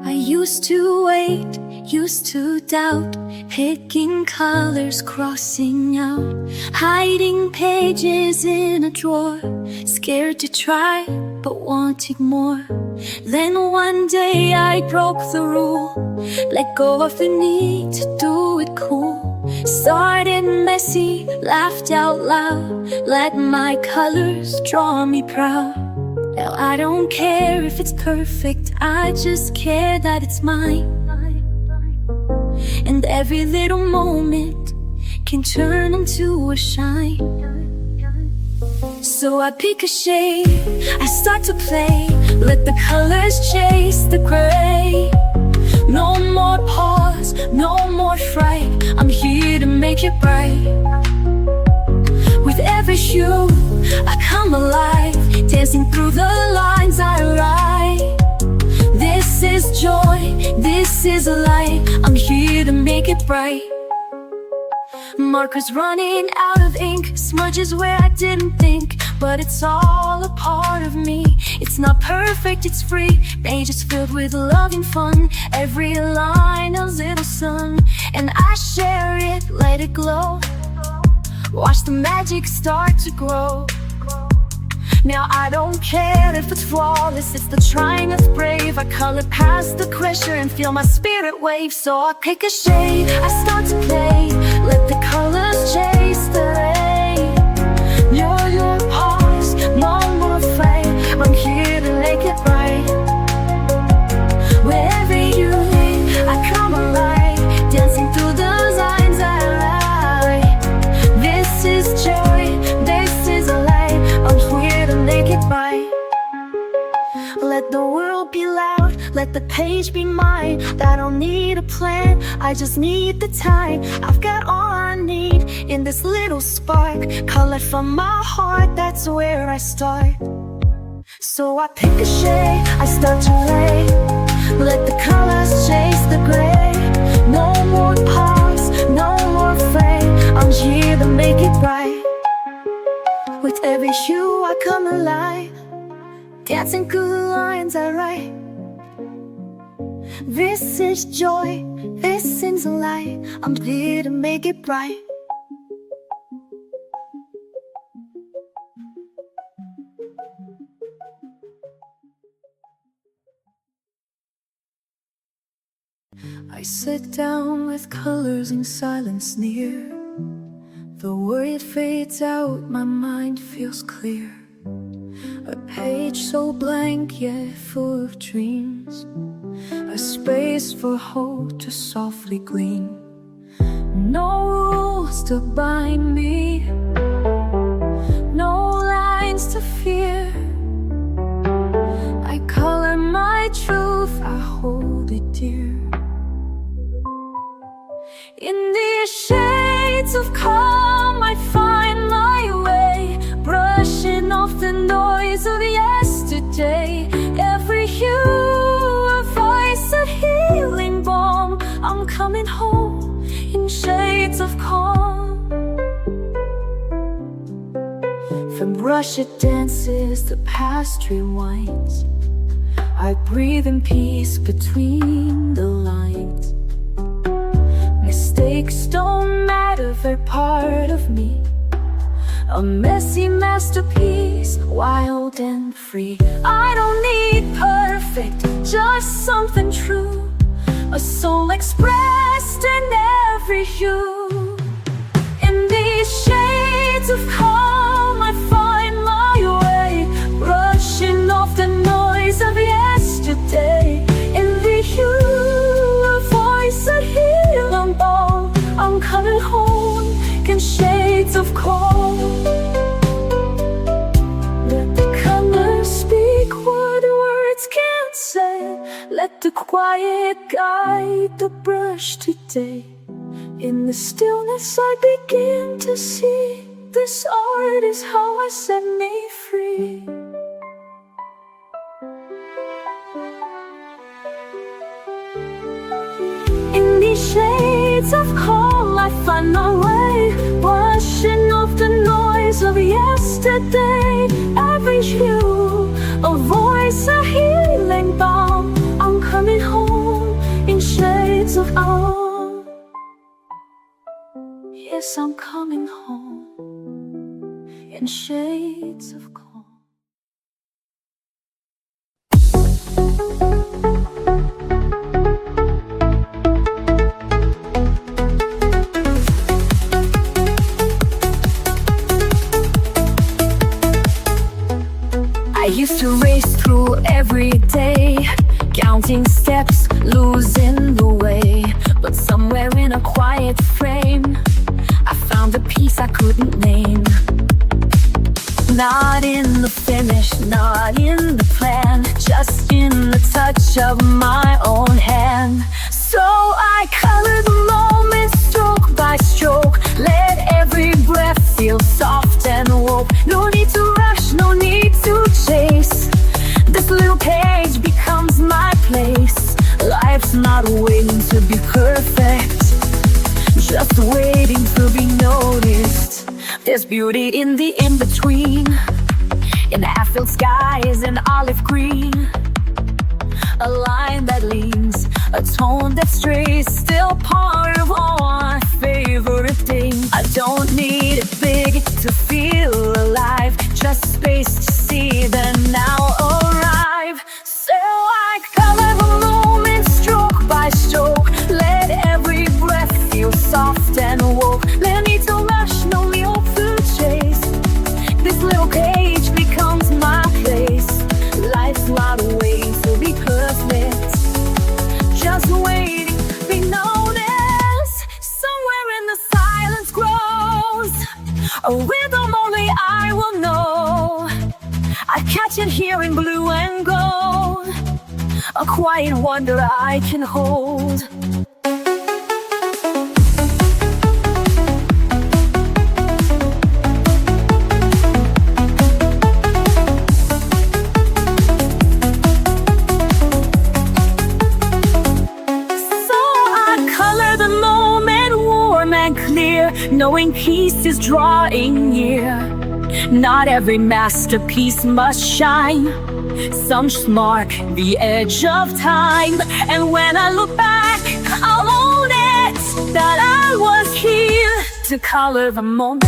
Used to wait, used to doubt, picking colors, crossing out, hiding pages in a drawer, scared to try, but wanting more. Then one day I broke the rule, let go of the need to do it cool. Started messy, laughed out loud, let my colors draw me proud. Now I don't care if it's perfect, I just care that it's mine. And every little moment can turn into a shine. So I pick a shade, I start to play, let the colors chase the gray. No more pause, no more fright, I'm here to make it bright. With every hue, I come alive, dancing through the lines I write. This is joy, this is a light, I'm here to make it bright. Markers running out of ink, smudges where I didn't think, but it's all a part of me. It's not perfect, it's free, pages filled with love and fun. Every line a little sun, and I share it, let it glow. Watch the magic start to grow. Now I don't care if it's flawless, it's the trying that's brave. I color past the pressure and feel my spirit wave. So I pick a shade, I start to play, let the colors chase the rain. Your pause, no more afraid, I'm here to make it right. Wherever you lead, I come alive, dancing through the lines I write. This is joy, this is a light, I'm here to make it right. Let the world be loud, let the page be mine. I don't need a plan, I just need the time. I've got all I need in this little spark, colored from my heart, that's where I start. So I pick a shade, I start to lay, let the colors chase the gray. No more pause, no more frame, I'm here to make it right. With every hue I come alive, dancing through the lines I write. This is joy, this is a light, I'm here to make it bright. I sit down with colors in silence near. The worry fades out, my mind feels clear. A page so blank yet full of dreams, a space for hope to softly gleam. No rules to bind me, no lines to fear. I color my truth, I hold it dear. In these shades of calm I find my way, brushing off the noise of yesterday. Every hue a voice, a healing balm. I'm coming home in shades of calm. From brush it dances, the past rewinds. I breathe in peace between the lines. Mistakes don't matter, they're part of me. A messy masterpiece, wild and free. I don't need perfect, just something true. A soul expressed in every hue. In these shades of calm I find my way, brushing off the noise of yesterday. In the hue, a voice, a healing balm. I'm coming home in shades of calm. Let the colors speak what words can't say. Let the quiet guide the brush today. In the stillness I begin to see, this art is how I set me free. In these shades of calm I find my way, washing off the noise of yesterday. Every hue, a voice, a healing balm. I'm coming home in shades of calm. Yes, I'm coming home in shades of calm. I used to race through every day, counting steps, losing the way. But somewhere in a quiet frame, I found a peace I couldn't name. Not in the finish, not in the plan, just in the touch of my own hand. So I color the moment stroke by stroke, let every breath feel soft and woke. No need to rush, no need to chase. This little page becomes my place. Life's not waiting to be perfect, just waiting to be noticed. There's beauty in the in-between, in half-filled skies and olive green. A line that leans, a tone that strays, still part of all my favorite things. I don't need it big to feel alive, just space to see page becomes my place. Life's not waiting to be perfect, just waiting to be noticed. Somewhere in the silence grows a rhythm only I will know. I catch it here in blue and gold, a quiet wonder I can hold. Knowing peace is drawing near. Not every masterpiece must shine. Some just mark the edge of time. And when I look back, I'll own it, that I was here to color the moment.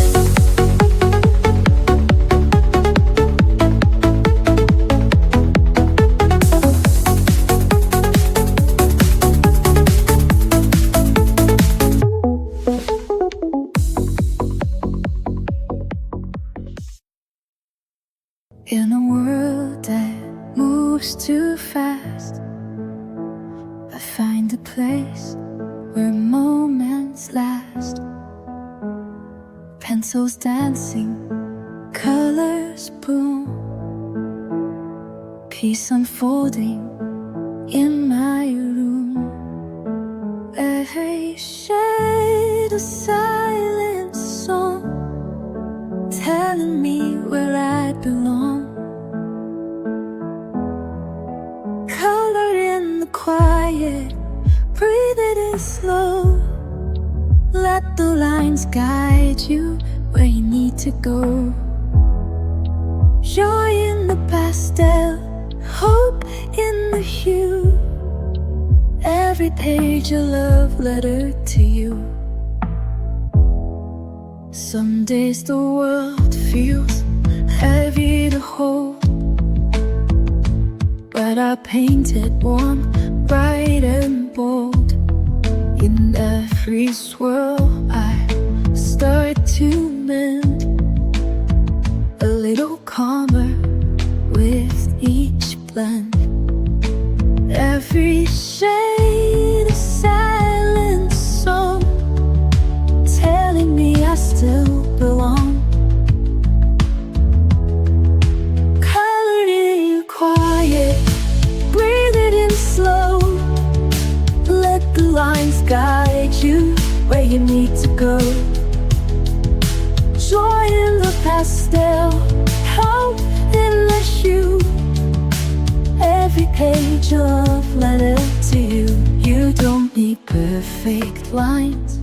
In a world that moves too fast, I find a place where moments last. Pencils dancing, colors bloom, peace unfolding in my room. Every shade a silent song, telling me where I belong. Color in the quiet, breathe it in slow. Let the lines guide you where you need to go. Joy in the pastel, hope in the hue. Every page a love letter to you. Some days the world feels heavy to hold, but I paint it warm, bright and bold. In every swirl I start to mend, a little calmer with each blend. Every shade a silent song, telling me I still belong. Color in quiet, breathe it in slow. Let the lines guide you where you need to go. Joy in the pastel, hope in the hue. Every page of letter to you. You don't need perfect lines,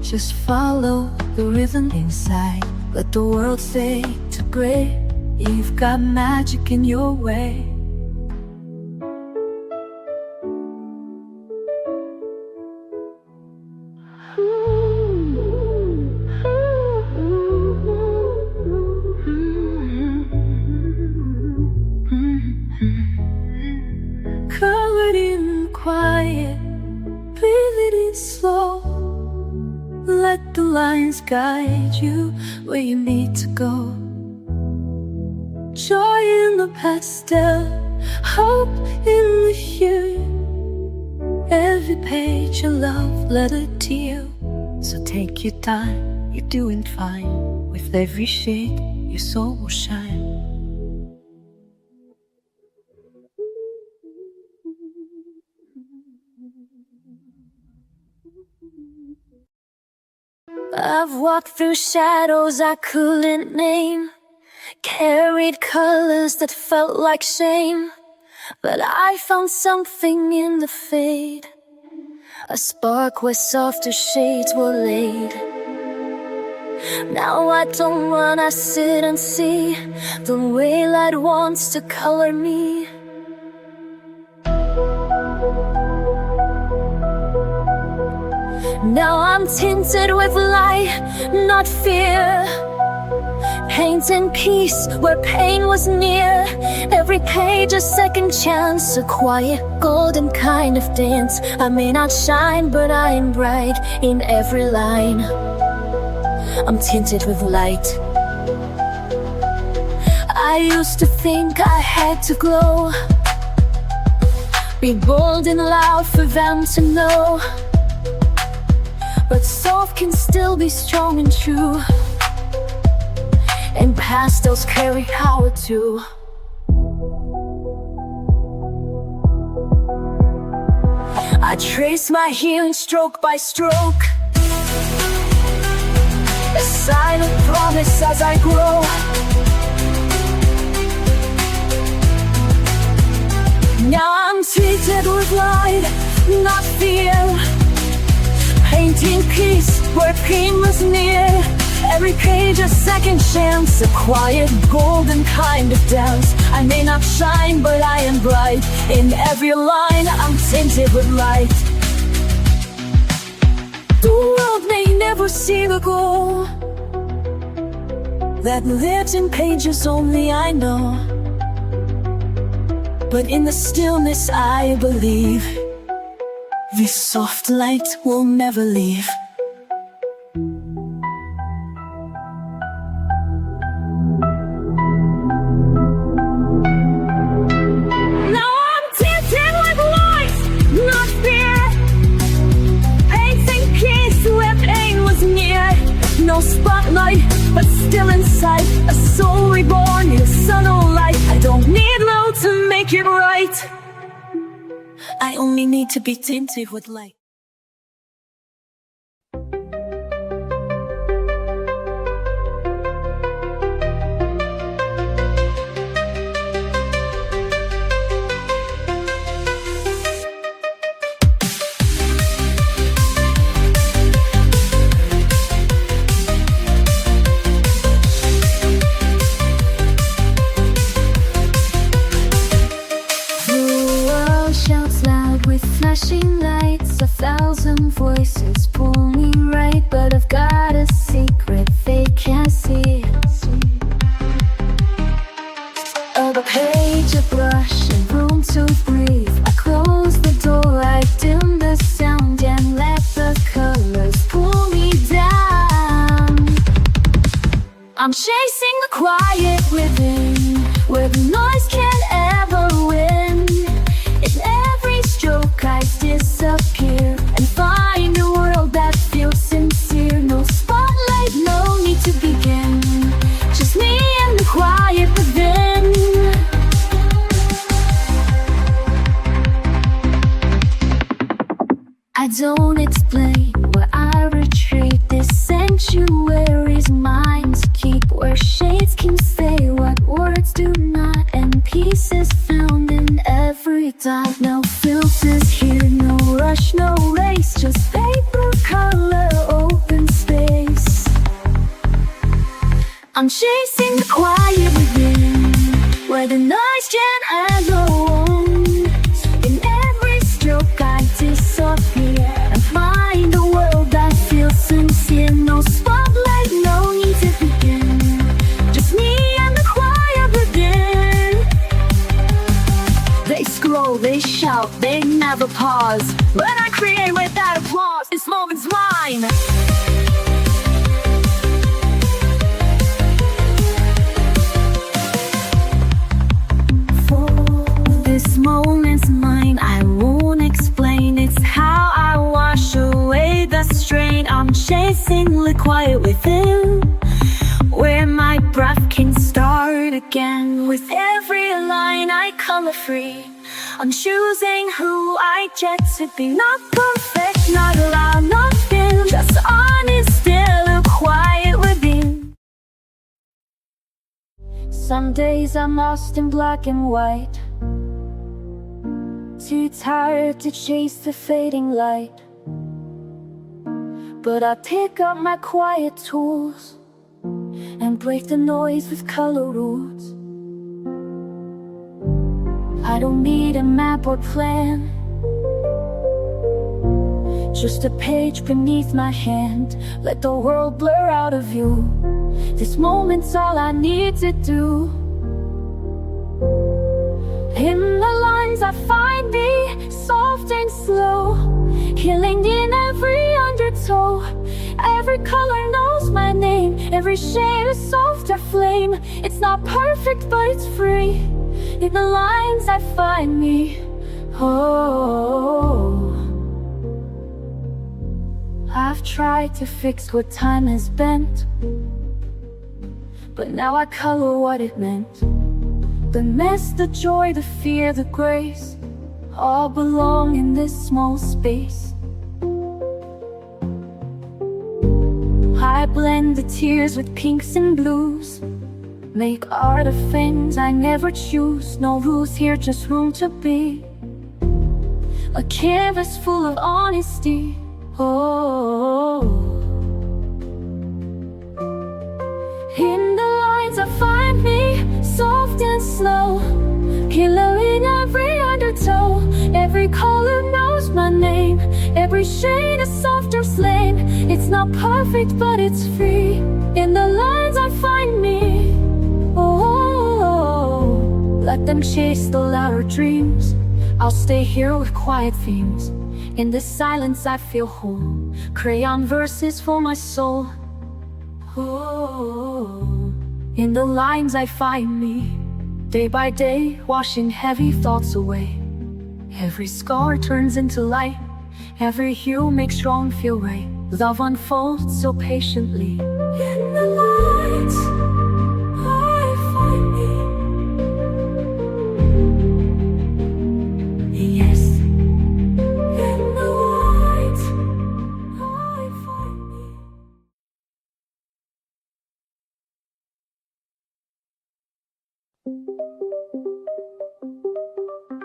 just follow the rhythm inside. Let the world fade to gray. You've got magic in your way. Colored in quiet, breathe it in slow. Let the lines guide you where you need to go. Joy in the pastel, hope in the hue. Every page a love letter to you. So take your time, you're doing fine. With every shade, your soul will shine. I've walked through shadows I couldn't name, carried colors that felt like shame, but I found something in the fade, a spark where softer shades were laid. Now I don't run, I sit and see the way light wants to color me. Now I'm tinted with light, not fear, painting peace where pain was near. Every page a second chance, a quiet golden kind of dance. I may not shine, but I am bright in every line. I'm tinted with light.
I used to think I had to glow, be bold and loud for them to know. But soft can still be strong and true, and pastels carry power too. I trace my healing stroke by stroke, a silent promise as I grow. Now I'm treated with light, not fear, painting peace where pain was near. Every page a second chance, a quiet golden kind of dance. I may not shine, but I am bright. In every line I'm tinted with light. The world may never see the goal that lives in pages only I know, but in the stillness I believe this soft light will never leave. No spotlight, but still inside, a soul reborn in a subtle light. I don't need low to make it right, I only need to be tinted with light. Flashing lights, 1,000 voices pull me right, but I've got a secret they can't see. A page, a brush, and room to breathe. I close the door, I dim the sound, and let the colors pull me down. I'm chasing the quiet within, where the noise can't ever win. In every stroke I disappear and find a world that feels sincere. No spotlight, no need to begin, just me and the quiet within. I don't explain where I retreat. This sanctuary's mine to keep, where shades can say what words do not, and peace is found in every dot. No filters here, no rush, no race, just paper, color, open space. I'm chasing the quiet within, where the noise can't have no own. In every stroke I disappear and find a world that feels sincere. No spotlight, no need to begin, just me and the quiet within. They scroll, they shout, they never pause. When I create without applause, this moment's mine. This moment's mine, I won't explain. It's how I wash away the strain. I'm chasing the quiet within, where my breath can start again. With every line I color free, I'm choosing who I get to be. Not perfect, not loud, not thin, just honest, still a quiet within. Some days I'm lost in black and white, too tired to chase the fading light. But I pick up my quiet tools and break the noise with color rules. I don't need a map or plan, just a page beneath my hand. Let the world blur out of view. This moment's all I need to do. In the lines I find me, soft and slow, healing in every undertow. Every color knows my name, every shade a softer flame. It's not perfect, but it's free. In the lines I find me. Oh, I've tried to fix what time has bent, but now I color what it meant. The mess, the joy, the fear, the grace, all belong in this small space. I blend the tears with pinks and blues, make art of things I never choose. No rules here, just room to be. A canvas full of honesty. Oh, in the lines I find me, soft and slow, killer in every undertow. Every color knows my name, every shade a softer flame. It's not perfect, but it's free. In the lines I find me. Oh, let them chase the louder dreams. I'll stay here with quiet themes. In this silence I feel whole. Crayon verses for my soul. Oh, in the lines I find me. Day by day, washing heavy thoughts away. Every scar turns into light. Every hue makes wrong feel right. Love unfolds so patiently. In the lights I find me. Yes, in the lights I find me.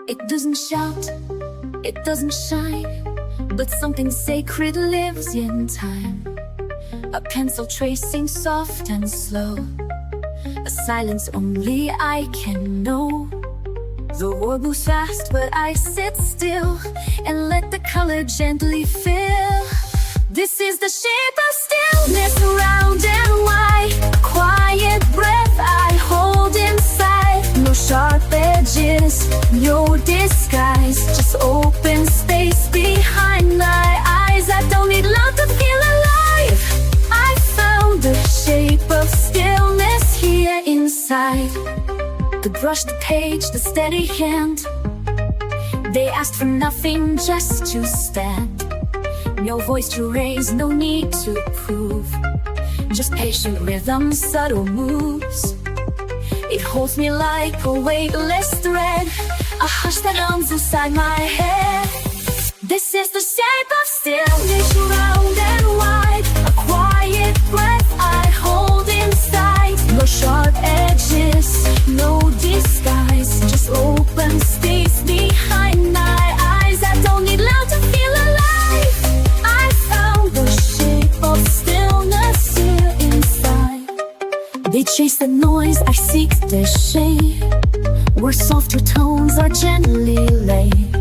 It doesn't shout, it doesn't shine, but something sacred lives in time. A pencil tracing soft and slow, a silence only I can know. The world moves fast, but I sit still and let the color gently fill. This is the shape of stillness, round and wide. A quiet breath I hold inside. No sharp edges, no disguise, just open space behind my eyes. I don't need love to feel alive. I found the shape of stillness here inside. The brush, the page, the steady hand. They asked for nothing, just to stand. No voice to raise, no need to prove. Just patient rhythm, subtle moves. It holds me like a weightless thread, a hush that hums inside my head. This is the shape of stillness, round and wide. A quiet breath I hold inside. No sharp edges, no disguise, just open space behind my eyes. I don't need love to feel alive. I found the shape of stillness here inside. They chase the noise, I seek the shade, where softer tones are gently laid.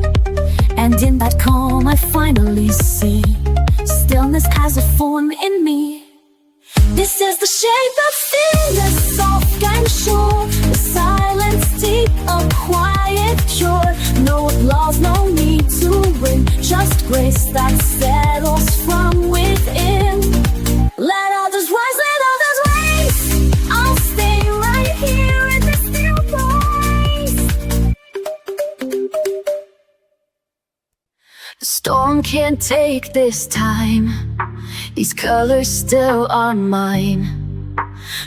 And in that calm I finally see stillness has a form in me. This is the shape of stillness, soft and sure. The silence deep, a quiet cure. No applause, no need to win, just grace that settles from within. Let others rise, let others raise. I'll stay right here in this still place. The storm can't take this time. These colors still are mine.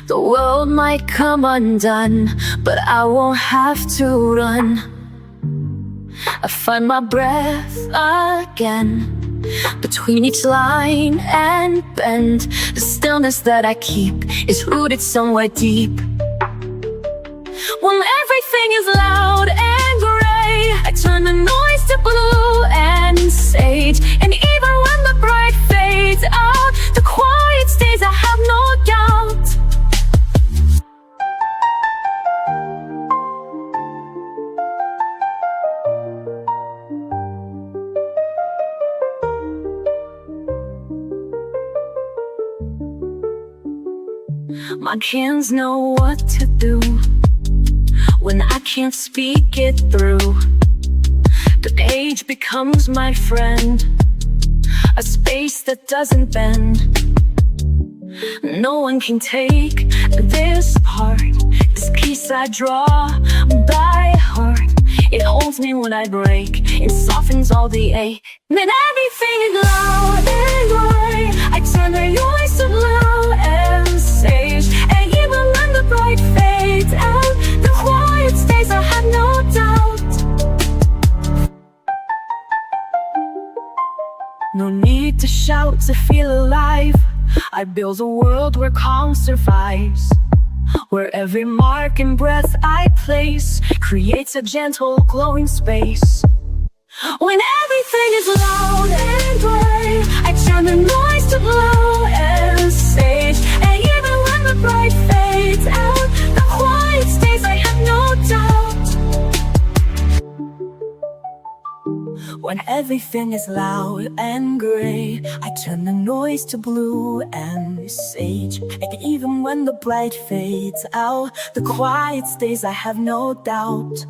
The world might come undone, but I won't have to run. I find my breath again, between each line and bend. The stillness that I keep is rooted somewhere deep. When everything is loud and gray, I turn the noise to blue and sage. And even when the bright fades out, the quiet stays, I have no doubt. My hands know what to do when I can't speak it through. The page becomes my friend, a space that doesn't bend. No one can take this part. This piece I draw by heart. It holds me when I break. It softens all the ache. Then everything is loud and bright. I turn the noise to blue and sage. And even when the bright fades out, the quiet stays, I have no doubt. No need to shout to feel alive. I build a world where calm survives, where every mark and breath I place creates a gentle glowing space. When everything is loud and bright, I turn the noise to blue and sage. And even when the bright fades out, the quiet stays, I have no doubt. When everything is loud and gray, I turn the noise to blue and sage. And even when the bright fades out, the quiet stays, I have no doubt.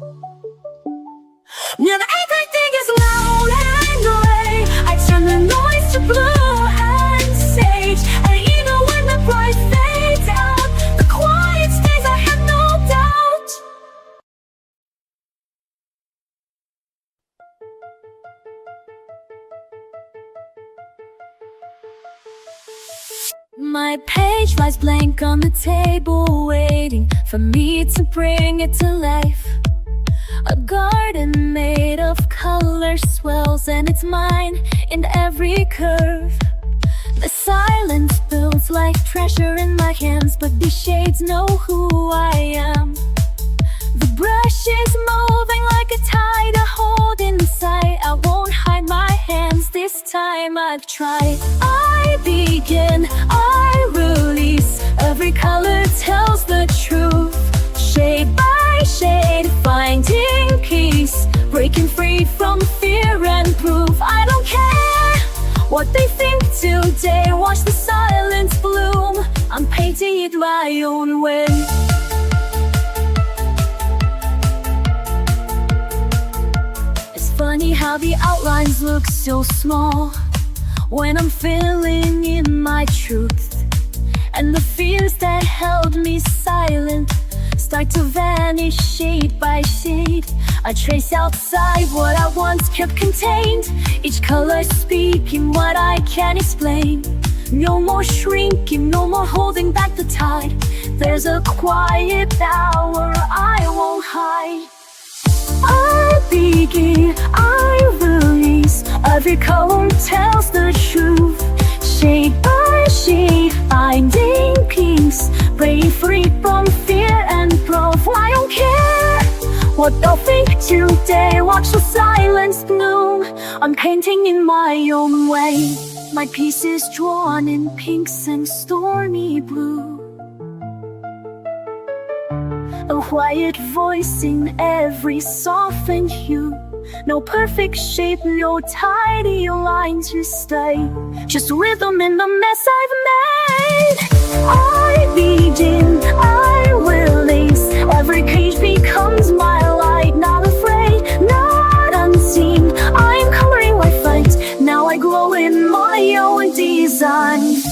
When everything is loud and gray, I turn the noise to blue and sage. And even when the bright fades out, the quiet stays, I have no doubt. My page lies blank on the table, waiting for me to bring it to life. A garden made of color swells, and it's mine in every curve. The silence builds like treasure in my hands, but these shades know who I am. The brush is moving like a tide I hold inside. I won't hide my hands, this time I've tried. I begin, I release. Every color tells the truth. Shade by shade, finding peace. Breaking free from fear and proof. I don't care what they think today. Watch the silence bloom. I'm painting it my own way. Funny how the outlines look so small when I'm filling in my truth. And the fears that held me silent start to vanish shade by shade. I trace outside what I once kept contained, each color speaking what I can't explain. No more shrinking, no more holding back the tide. There's a quiet power I won't hide. I begin, I release. Every color tells the truth. Shade by shade, finding peace. Breaking free from fear and proof. I don't care what they'll think today. Watch the silence bloom. I'm painting in my own way. My piece is drawn in pinks and stormy blue. A quiet voice in every softened hue. No perfect shape, no tidy line to stay. Just rhythm in the mess I've made. I begin, I release. Every page becomes my light. Not afraid, not unseen. I'm coloring my fight. Now I glow in my own design.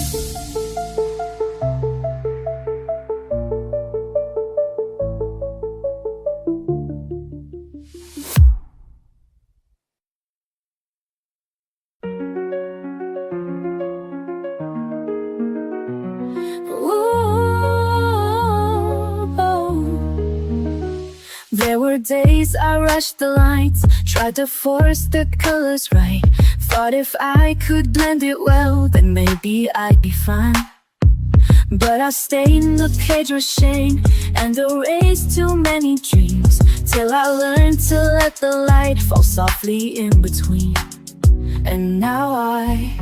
There were days I rushed the lights, tried to force the colors right. Thought if I could blend it well, then maybe I'd be fine. But I stayed in the page with shame and erased too many dreams, till I learned to let the light fall softly in between. And now I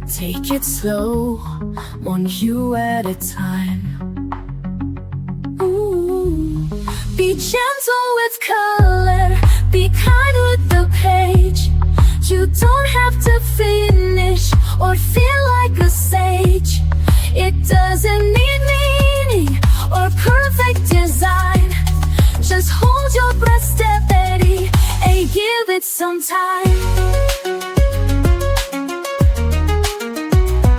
take it slow, one hue at a time. Be gentle with color, be kind with the page. You don't have to finish or feel like a sage. It doesn't need meaning or perfect design. Just hold your breath steady and give it some time.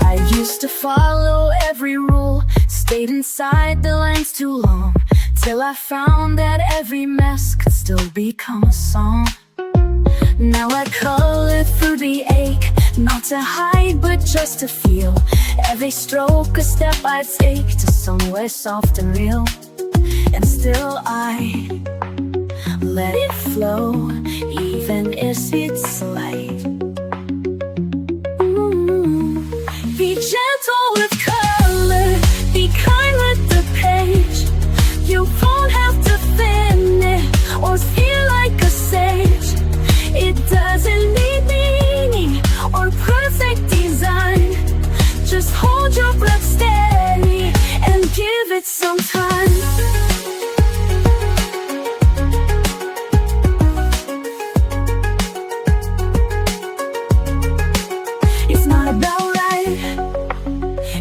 I use Used to follow every rule, stayed inside the lines too long, till I found that every mess could still become a song. Now I color through the ache, not to hide but just to feel. Every stroke a step I take to somewhere soft and real. And still I let it flow, even if it's light. Be gentle with color, be kind with the page. You won't have to thin it or feel like a sage. It doesn't need meaning or perfect design. Just hold your breath steady and give it some time. It's not about right,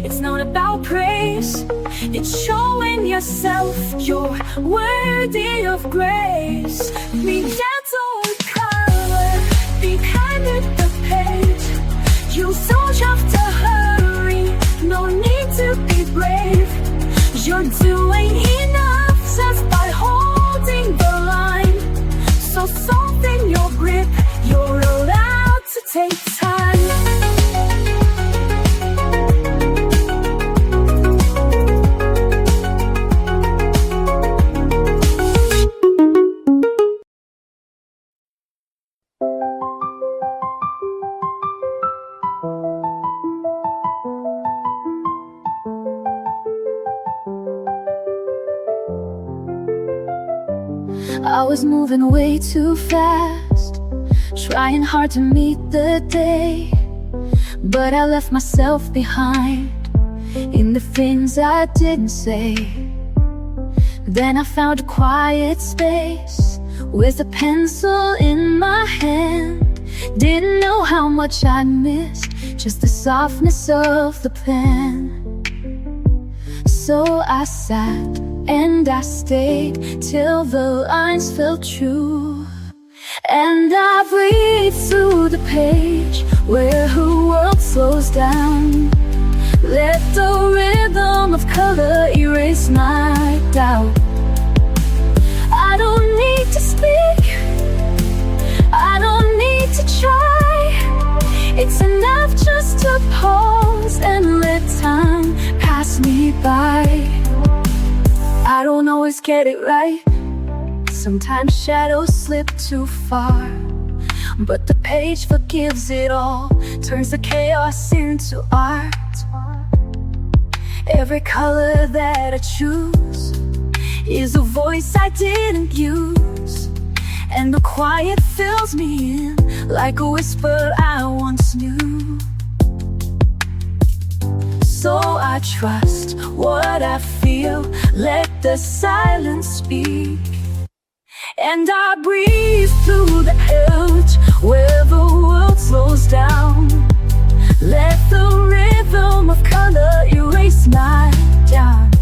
it's not about praise. It's showing yourself you're worthy of grace. Be gentle with color, be kind with the page. You don't have to hurry, no need to be brave. You're doing enough just by holding the line. So soften your grip, you're allowed to take time. I was moving way too fast, trying hard to meet the day. But I left myself behind in the things I didn't say. Then I found a quiet space with a pencil in my hand. Didn't know how much I'd missed, just the softness of the pen. So I sat and I stayed till the lines felt true. And I breathed through the page where her world slows down. Let the rhythm of color erase my doubt. I don't need to speak, I don't need to try. It's enough just to pause and let time pass me by. I don't always get it right, sometimes shadows slip too far. But the page forgives it all, turns the chaos into art. Every color that I choose is a voice I didn't use. And the quiet fills me in like a whisper I once knew. So I trust what I feel, let the silence speak. And I breathe through the edge where the world slows down. Let the rhythm of color erase my doubt.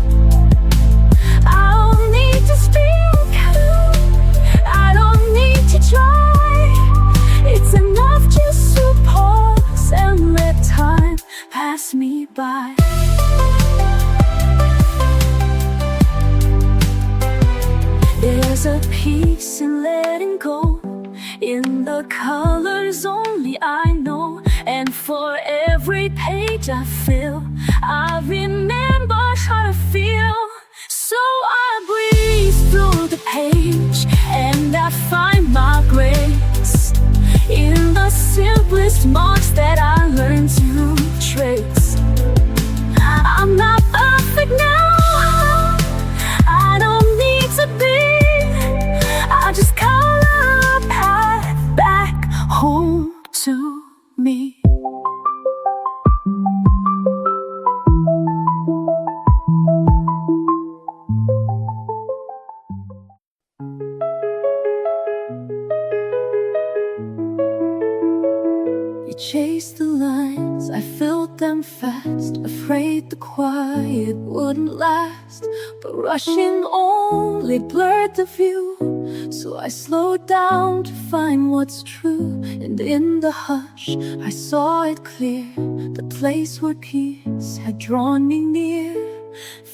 I don't need to speak, I don't need to try. It's enough just to pause and let time pass me by. There's a peace in letting go, in the colors only I know. And for every page I fill, I remember how to feel. So I breathe through the page and I find my grace in the simplest marks that I learned to trace. I'm not perfect now, I don't need to be. I just color a path back home to me. You chased the lines, I filled them fast, afraid the quiet wouldn't last. But rushing only blurred the view,
So I slowed down to find what's true, and in the hush I saw it clear, the place where peace had drawn me near.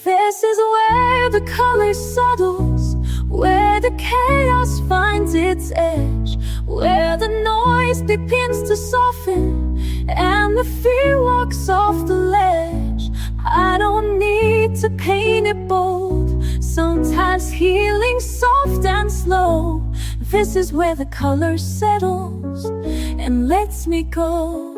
This is where the color settles, where the chaos finds its edge, where the noise begins to soften and the fear walks off the ledge. I don't need to paint it bold, sometimes healing soft and slow. This is where the color settles and lets me go.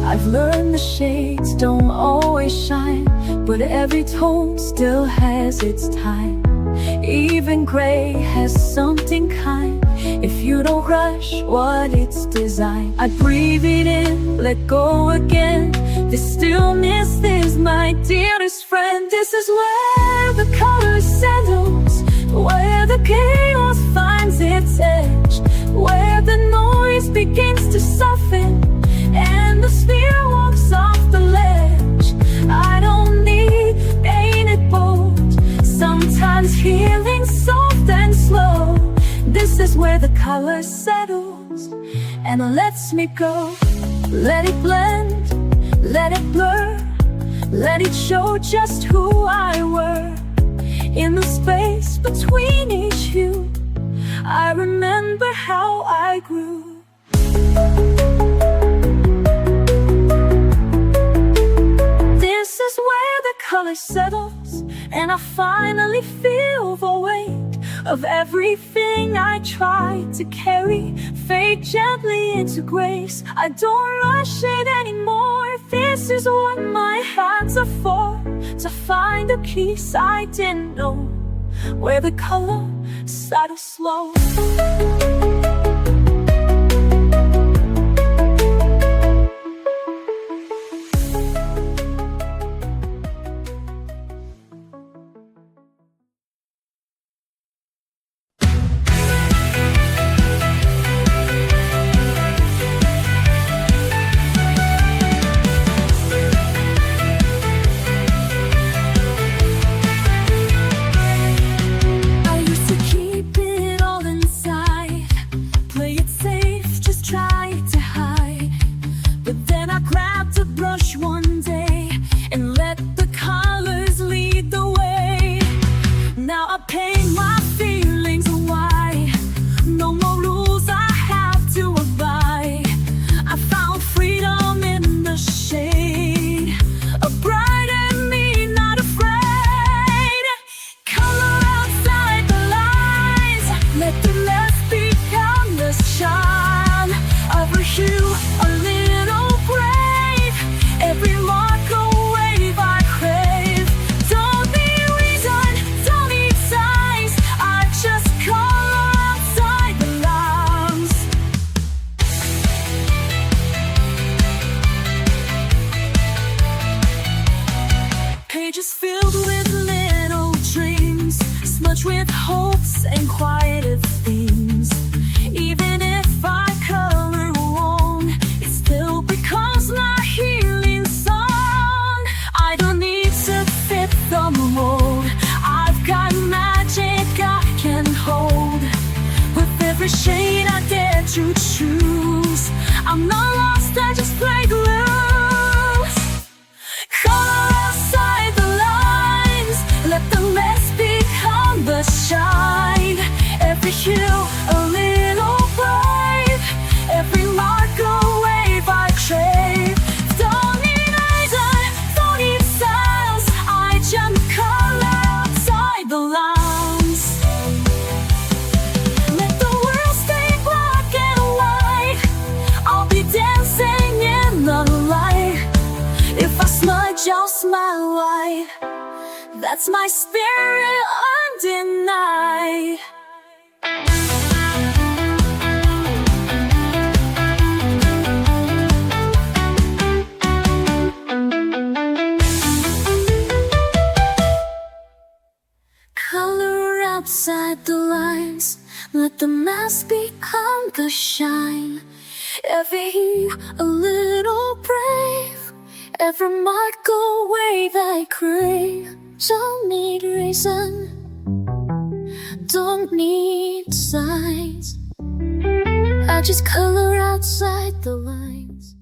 I've learned the shades don't always shine, but every tone still has its time. Even gray has something kind, if you don't rush what it's designed. I breathe it in, let go again. This stillness is my dearest friend. This is where the color settles, where the chaos finds its edge, where the noise begins to soften and the sphere walks off the ledge. I don't need painted bold, sometimes healing soft and slow. This is where the color settles and lets me go. Let it blend, let it blur, let it show just who I were. In the space between each hue, I remember how I grew. This is where the color settles, and I finally feel the weight of everything I tried to carry. Fade gently into grace, I don't rush it anymore. This is what my hands are for, to find a peace I didn't know, where the color settles slow. Pages filled with little dreams, smudged with hopes and quieted themes. Even if I color wrong, it still becomes my healing song. I don't need to fit the mold, I've got magic I can hold. With every shade I dare to choose, I'm not lost, I just play loose. Color outside the lines, let the mess become the shine. Every hue a little brave, every mark a wave I crave. Don't need reason, don't need styles, I just color outside the lines. Let the world stay black and white, I'll be dancing in the light. If I smudge, I'll smile wide, that's my spirit undenied. Color outside the lines, let the mask become the shine. Every hue a little brave, every mark a wave I crave. Don't need reason,
don't need signs. I just color outside the lines.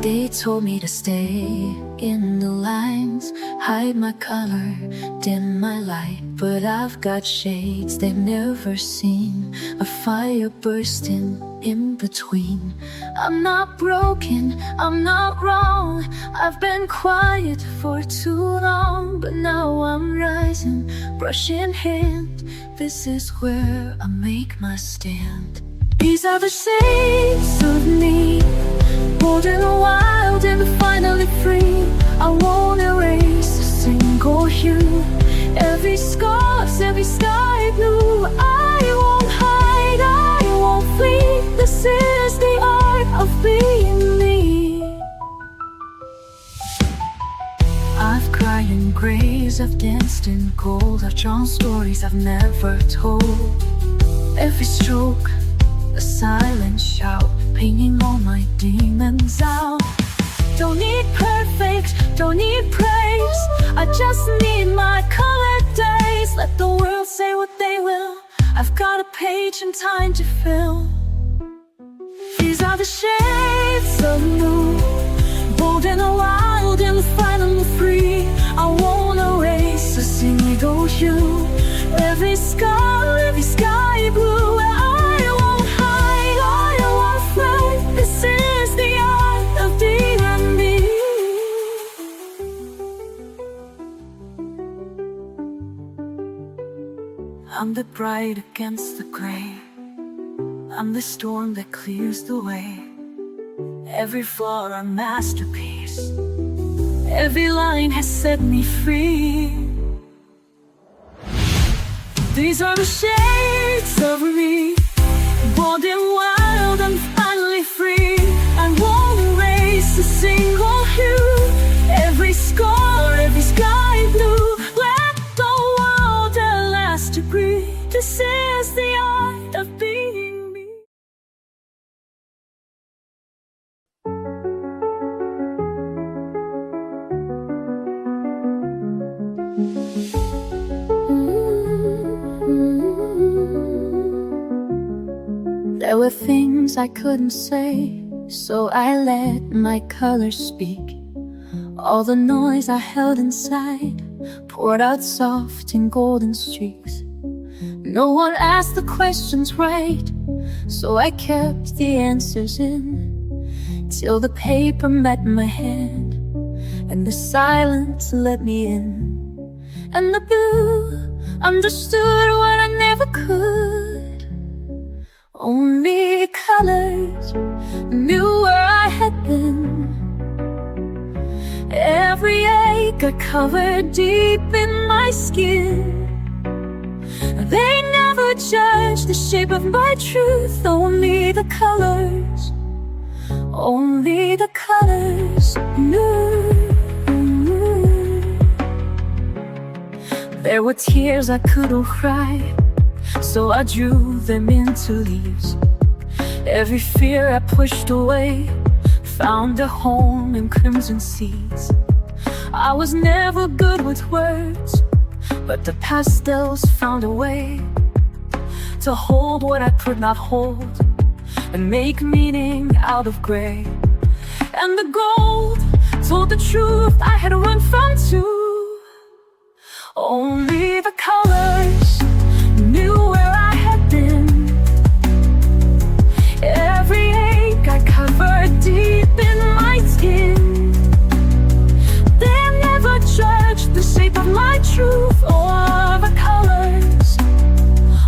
They told me to stay in the lines, hide my color, dim my light. But I've got shades they've never seen, a fire bursting in between. I'm not broken, I'm not wrong. I've been quiet for too long, but now I'm rising, brush in hand. This is where I make my stand. These are the shades of me, bold and wild and finally free. I won't erase a single hue, every scar's, every sky blue. I won't hide, I won't flee. This is the art of being me. I've cried in grays, I've danced in gold, I've drawn stories I've never told. Every stroke, a silent shout, painting all my demons out. Don't need perfect, don't need praise, I just need my colored days. Let the world say what they will, I've got a page and time to fill. These are the shades of blue, bold and wild and finally free. I won't erase a single hue, every scar, every sky blue. This is the art of being me. I'm the bright against the gray, I'm the storm that clears the way. Every flaw a masterpiece, every line has set me free. These are the shades of me, bold and wild and finally free. I won't erase a single hue, every scar, every sky blue. Let the world at last agree, this is the art of being me. There were things I couldn't say, so I let my colors speak. All the noise I held inside poured out soft in golden streaks. No one asked the questions right, so I kept the answers in, till the paper met my hand and the silence let me in. And the blue understood what I never could. Only colors knew where I had been. Every ache I covered deep in my skin. They never judged the shape of my truth. Only the colors, only the colors knew. There were tears I couldn't cry, so I drew them into leaves. Every fear I pushed away found a home in crimson seeds. I was never good with words, but the pastels found a way to hold what I could not hold and make meaning out of gray. And the gold told the truth I had run from too. Only the colors knew where I had been. Every ache I covered deep in my skin. They never judged the shape of my truth or the colors.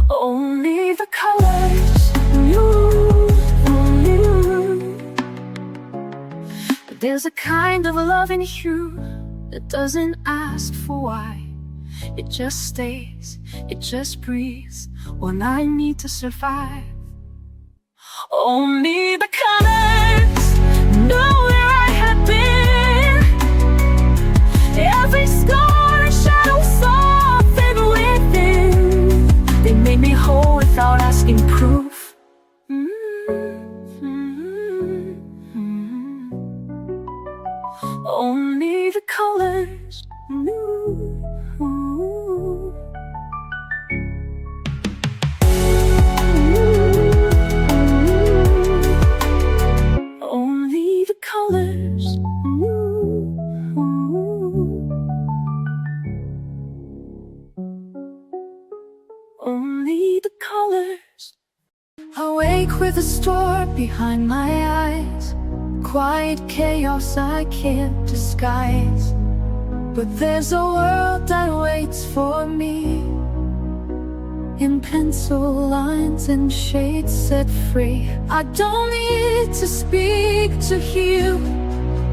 Only the colors knew, only knew. But there's a kind of love in you that doesn't ask for why. It just stays, it just breathes when I need to survive. Only the colors know where I had been. Every scar and shadow softened within. They made me whole without asking proof. Only the colors knew. Only the colors knew. Only the colors. Awake with a storm behind my eyes, quiet chaos I can't disguise. But there's a world that waits for me, in pencil lines and shades set free. I don't need to speak to heal,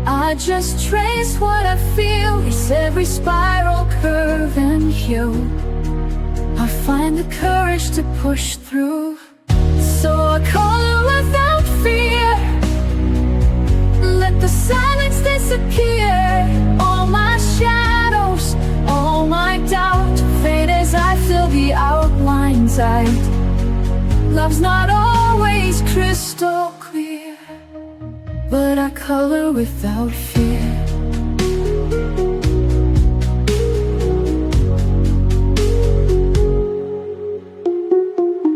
I just trace what I feel. It's every spiral, curve and hue. I find the courage to push through. So I color without fear, let the silence disappear. All my shadows, all my doubt fade as I fill the outlines out. Love's not always crystal clear, but I color without fear.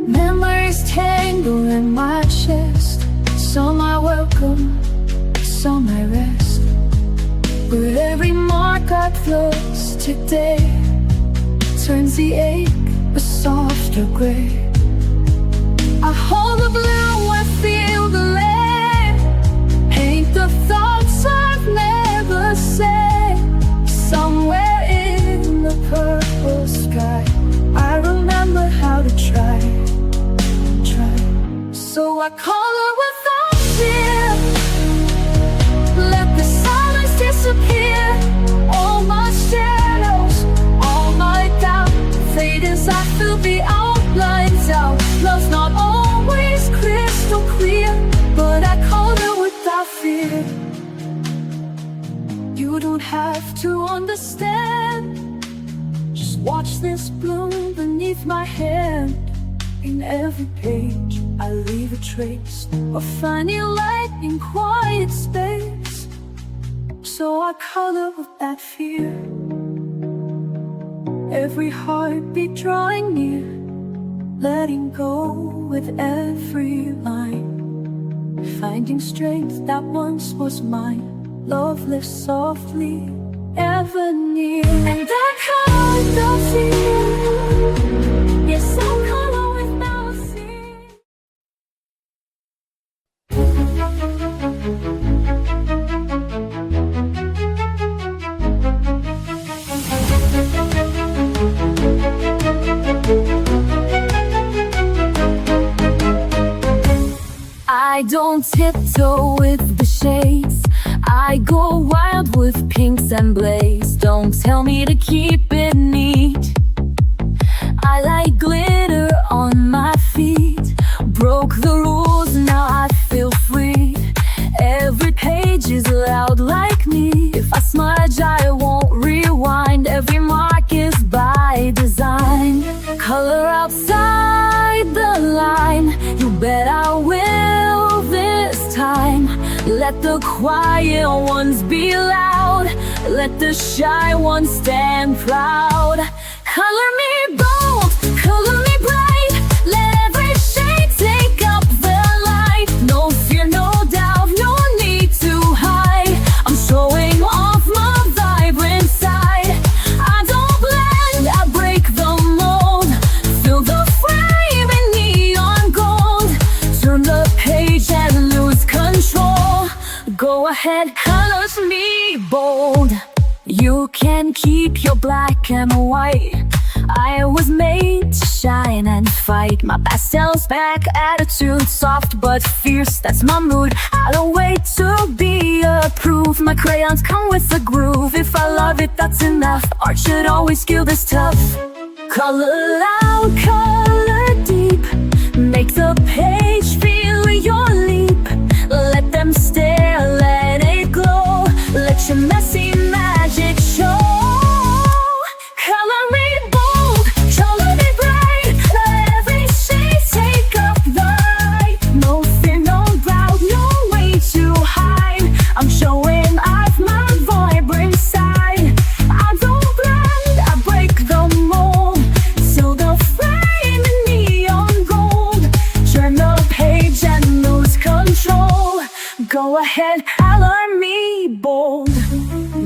Memories tangle in my chest, some I welcome, some I rest. But every mark I close today turns the ache a softer gray. I hold the blue, I feel the lead, paint the thoughts I've never said. Somewhere in the purple sky, I remember how to try. So I color without fear, let the silence disappear. All my shadows, all my doubt fade as I fill the outlines out. Love's not always crystal clear, but I color without fear. You don't have to understand, just watch this bloom beneath my hand. In every page I leave a trace of finding light in quiet space. So I color without fear, every heartbeat drawing near, letting go with every line, finding strength that once was mine. Love lives softly, ever near. And I color without fear, yes I color without fear. I don't tiptoe with the shades, I go wild with pinks and blaze. Don't tell me to keep it neat, I like glitter on my feet. Broke the rules, now I feel free. Every page is loud like me. If I smudge, I won't rewind. Every mark is by design. Color outside the line, you bet I will this time. Let the quiet ones be loud, let the shy ones stand proud. Color me bold, color me bright, let every shade take up the light. No fear, no doubt, no need to hide. I'm showing off my vibrant side. I don't blend, I break the mold. Fill the frame in neon gold. Turn the page and lose control. Go ahead, colors me bold. You can keep your black and white. I was made to shine and fight. My pastel's back, attitude soft but fierce, that's my mood. I don't wait to be approved. My crayons come with a groove. If I love it, that's enough. Art should always feel this tough. Color loud, color deep, make the page feel your Go ahead, color me bold.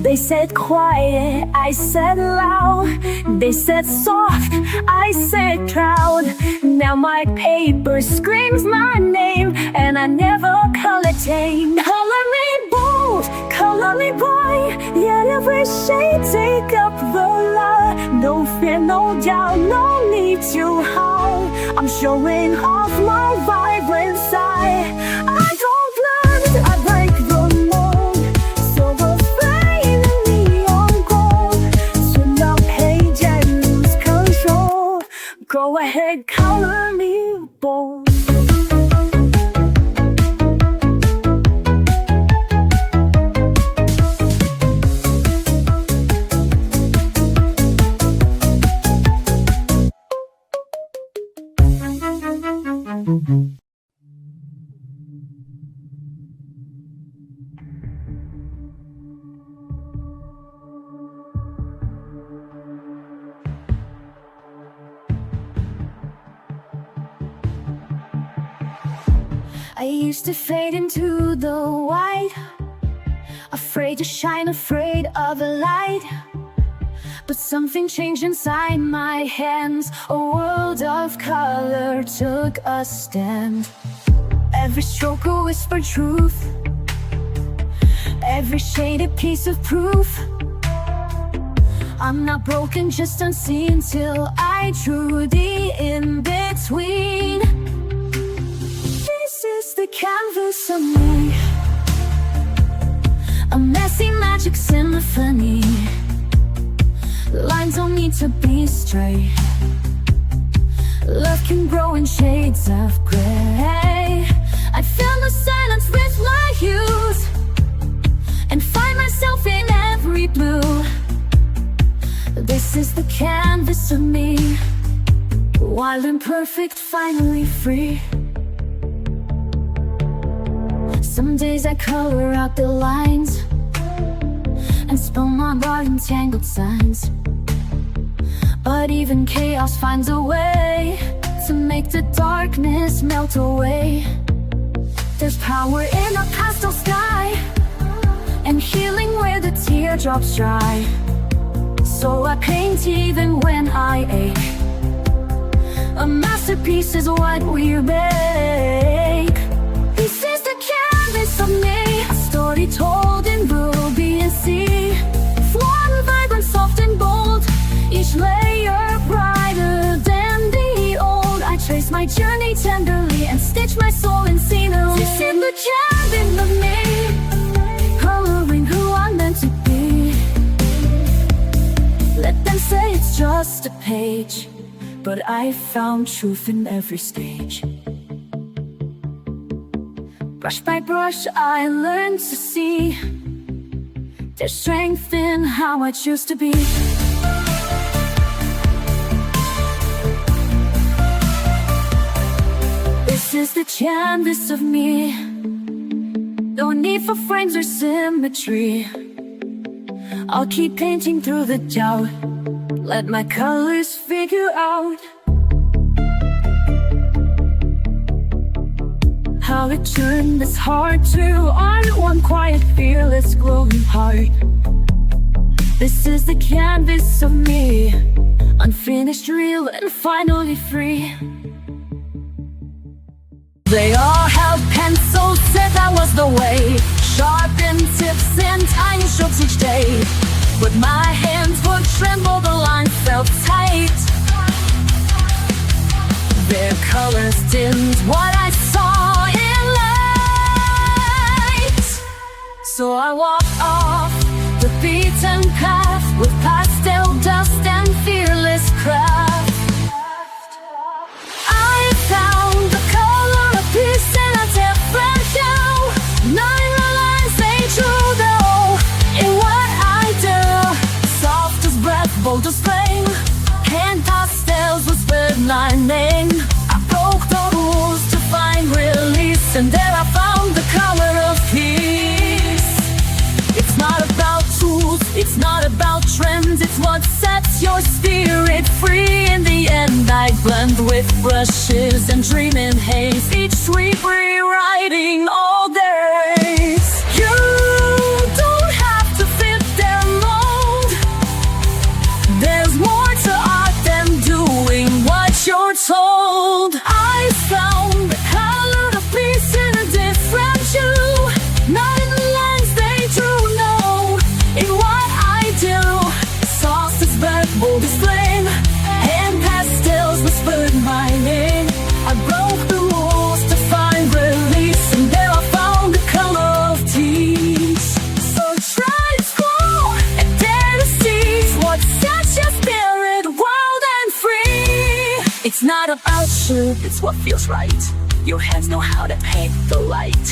They said quiet, I said loud. They said soft, I said proud. Now my paper screams my name, and I never color tame. Color me bold, color me bright, yet every shade take up the light. No fear, no doubt, no need to hide. I'm showing off my vibrant side. I don't blend, I break the mold. Silver flame and neon gold. Turn the page and lose control. Go ahead, color me bold. I used to fade into the white, afraid to shine, afraid of the light. But something changed inside my hands. A world of color took a stand. Every stroke a whispered truth, every shade a piece of proof. I'm not broken, just unseen, till I drew the in-between. This is the canvas of me, a messy magic symphony. Lines don't need to be straight. Love can grow in shades of gray. I fill the silence with my hues and find myself in every blue. This is the canvas of me, wild, imperfect, finally free. Some days I color out the lines and spell my garden tangled signs. But even chaos finds a way to make the darkness melt away. There's power in a pastel sky and healing where the teardrops dry. So I paint even when I ache. A masterpiece is what we make. This is the canvas of me, a story told in ruby and sea. Warm, vibrant, soft and bold, each layer brighter than the old. I trace my journey tenderly and stitch my soul in scenery. This is the canvas of me, coloring who I'm meant to be. Let them say it's just a page, but I found truth in every stage. Brush by brush I learned to see there's strength in how I choose to be. This is the canvas of me, no need for frames or symmetry. I'll keep painting through the doubt, let my colors figure out how it turned this heart to art. One quiet, fearless, glowing heart. This is the canvas of me, unfinished, real, and finally free. They all held pencils, said that was the way. Sharpened tips and tiny strokes each day. But my hands would tremble, the line felt tight. Their colors dimmed what I saw in light. So I walked off the beaten path with pastel dust and fearless craft. I found the color of peace in a different hue. Nine lines they drew though in what I do. Soft as breath, bold as flame, hand pastels whispered my name. I broke the rules to find release, and there I found the color of peace. It's not about tools, it's not about trends, it's what sets your spirit free. In the end I blend with brushes and dream in haze, each sweep rewriting all day. sure it's what feels right. Your hands know how to paint the light.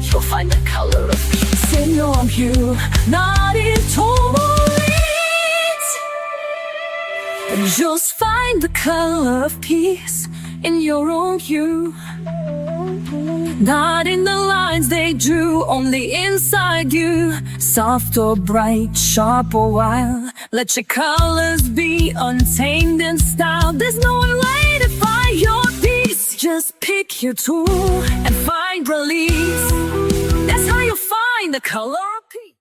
You'll find the color of peace in your own hue, not in tourmalines. And just find the color of peace in your own hue, not in the lines they drew, only inside you. Soft or bright, sharp or wild, let your colors be untamed in style. There's no one way to find your peace. Just pick your tool and find release. That's how you'll find the color of peace.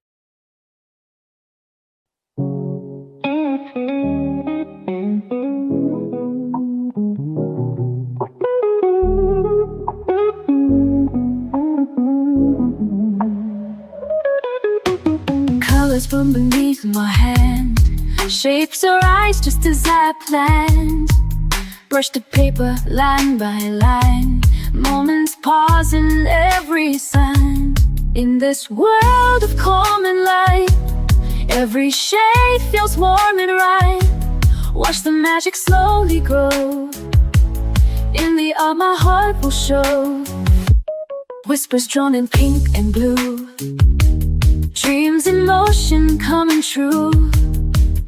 Colors from beneath my hand, shapes arise just as I planned. Brush the paper line by line, moments pause in every sign. In this world of common light, every shade feels warm and right. Watch the magic slowly grow. In the art my heart will show. Whispers drawn in pink and blue, dreams in motion coming true,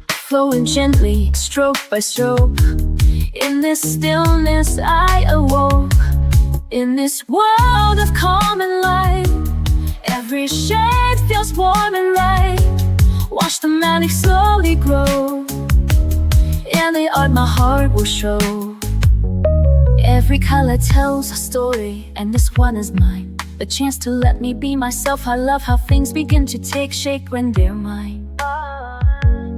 flowing gently, stroke by stroke. In this stillness I awoke. In this world of common light, every shade feels warm and right. Watch the magic slowly grow. In the art my heart will show. Every color tells a story, and this one is mine. The chance to let me be myself. I love how things begin to take shape when they're mine.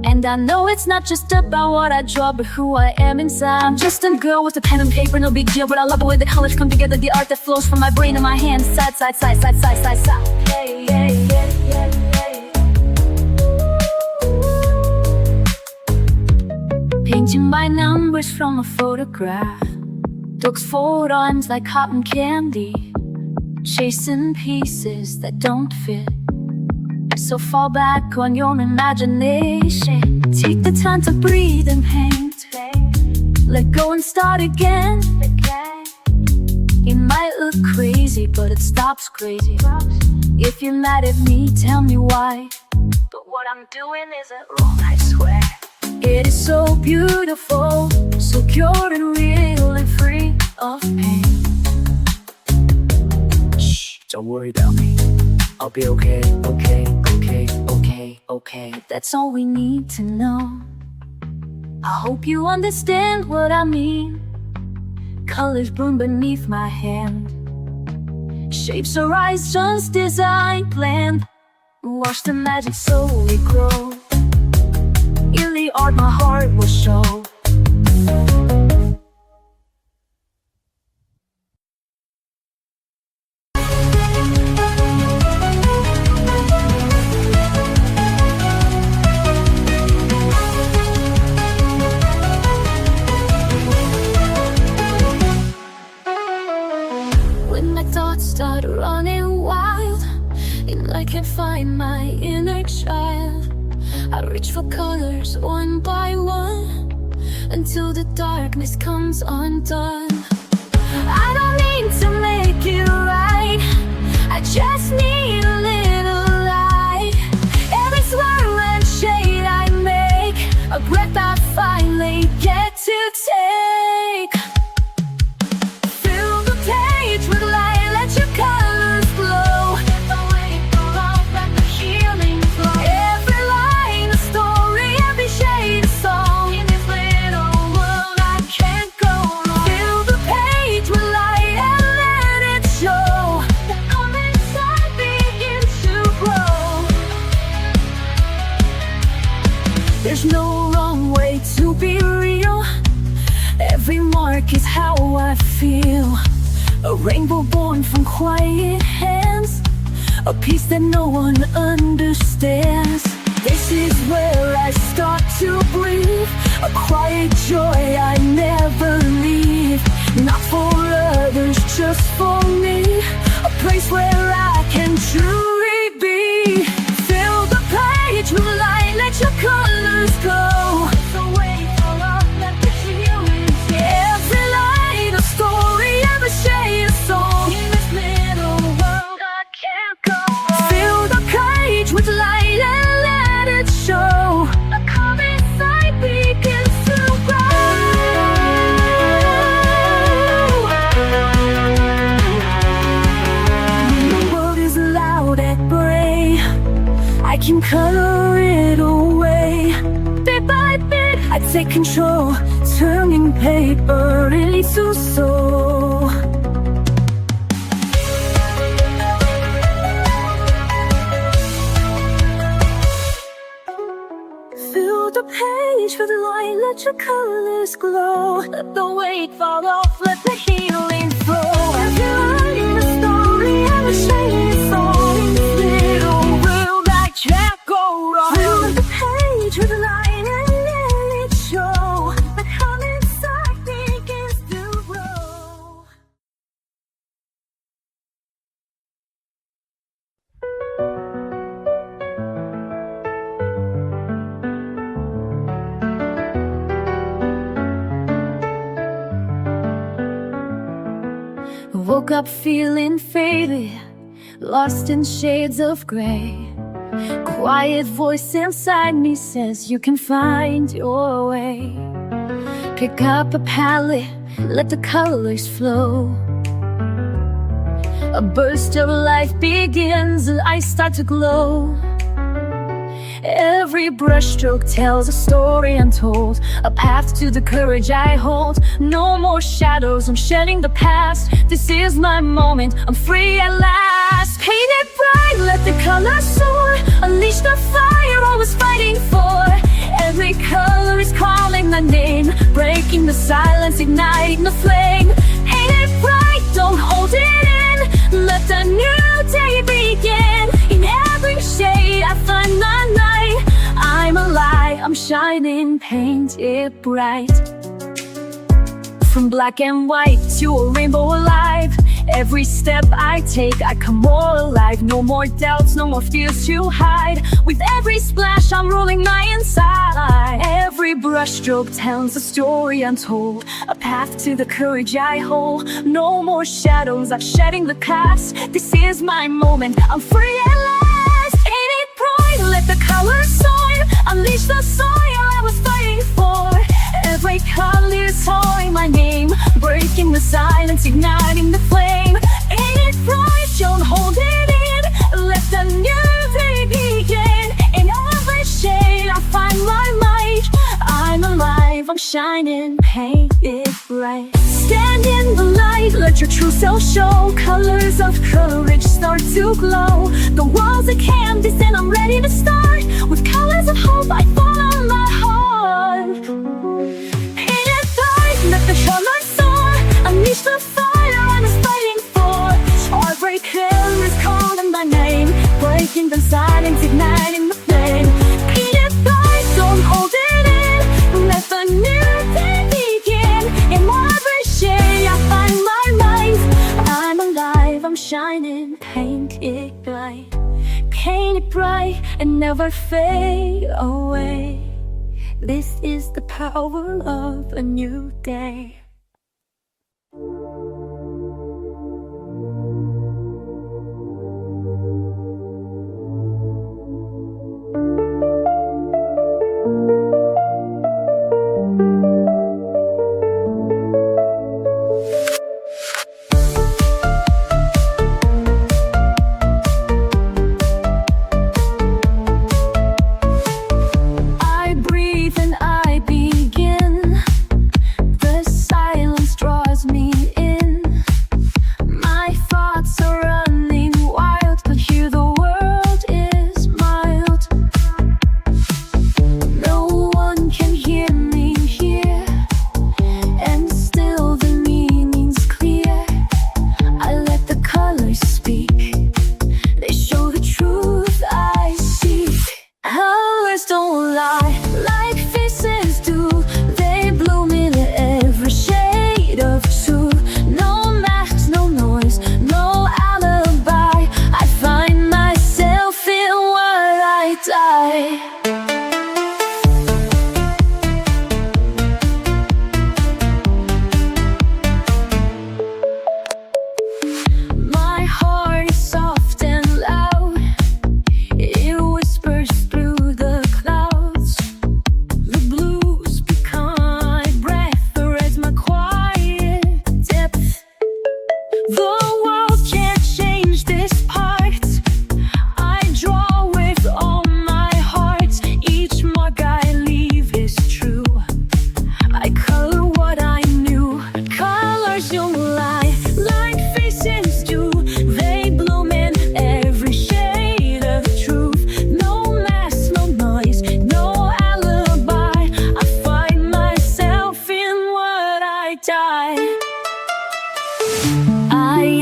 And I know it's not just about what I draw, but who I am inside. I'm just a girl with a pen and paper, no big deal. But I love the way the colors come together, the art that flows from my brain and my hands. Side, side, side, side, side, side, side. Hey, hey, hey, hey, hey. Painting by numbers from a photograph, dogs fold arms like cotton candy, chasing pieces that don't fit. So fall back on your imagination. Take the time to breathe and paint. Let go and start again. It might look crazy, but it stops crazy. If you're mad at me, tell me why. But what I'm doing isn't wrong, I swear. It is so beautiful, so pure and real and free of pain. Shh, don't worry about me. I'll be okay, okay, okay, okay, okay. That's all we need to know. I hope you understand what I mean. Colors bloom beneath my hand, shapes arise just as I planned. Watch the magic slowly grow. In the art my heart will show. Start running wild, and I can't find my inner child. I reach for colors one by one, until the darkness comes undone. I don't need to make it right, I just need a little light. Every swirl and shade I make, a breath I finally get to take. Fill the page with light, your colors glow. Let the weight go off, let the healing flow. Every line a story, every shade a song. In this little world I can't go wrong. Fill the page with light and let it show. The art inside begins to grow. There's no wrong way to be real. Every mark is how I feel. A rainbow born from quiet hands, a piece that no one understands. This is where I start to breathe, a quiet joy I never leave. Not for others, just for me, a place where I can truly be. Fill the page with light, let your colors go. So wait for love, let the healing. Every light a can color it away. Bit by bit, I take control, turning paper into soul. Fill the page with light, let your colors glow. Let the weight fall off, let the healing flow. As you're writing the story, I'm a shining soul. In this little world, I can't go wrong. Fill the page with light and let it show. The color inside begins to grow. Woke up feeling faded, lost in shades of gray. Quiet voice inside me says you can find your way. Pick up a palette, let the colors flow. A burst of life begins and I start to glow. Every brushstroke tells a story untold, a path to the courage I hold. No more shadows, I'm shedding the past. This is my moment, I'm free at last. Paint it bright, let the colors soar. Unleash the fire I was fighting for. Every color is calling my name, breaking the silence, igniting the flame. Paint it bright, don't hold it in. Let the new day begin. In every shade I find the light. I'm alive, I'm shining, paint it bright. From black and white to a rainbow alive. Every step I take, I come more alive. No more doubts, no more fears to hide. With every splash, I'm rolling my inside. Every brushstroke tells a story untold, a path to the courage I hold. No more shadows, I'm shedding the past. This is my moment, I'm free at last. Paint it bright, let the colors soar. Unleash the soil I was fighting for. Every color is calling my name, breaking the silence, igniting the flame. Ain't it bright, don't hold it in. Let the new day begin. In every shade I find my light. I'm alive, I'm shining, paint it bright. Stand in the light, let your true self show. Colors of courage start to glow. The world's a canvas and I'm ready to start. With colors of hope I follow my heart. Paint it bright, let the colors soar. Unleash the fire I was fighting for. Every color is calling my name, breaking the silence, igniting the flame. Paint it bright, don't hold it in. Let the new day begin. In every shade I find my light. I'm alive, I'm shining, paint it bright. Paint it bright and never fade away. This is the power of a new day.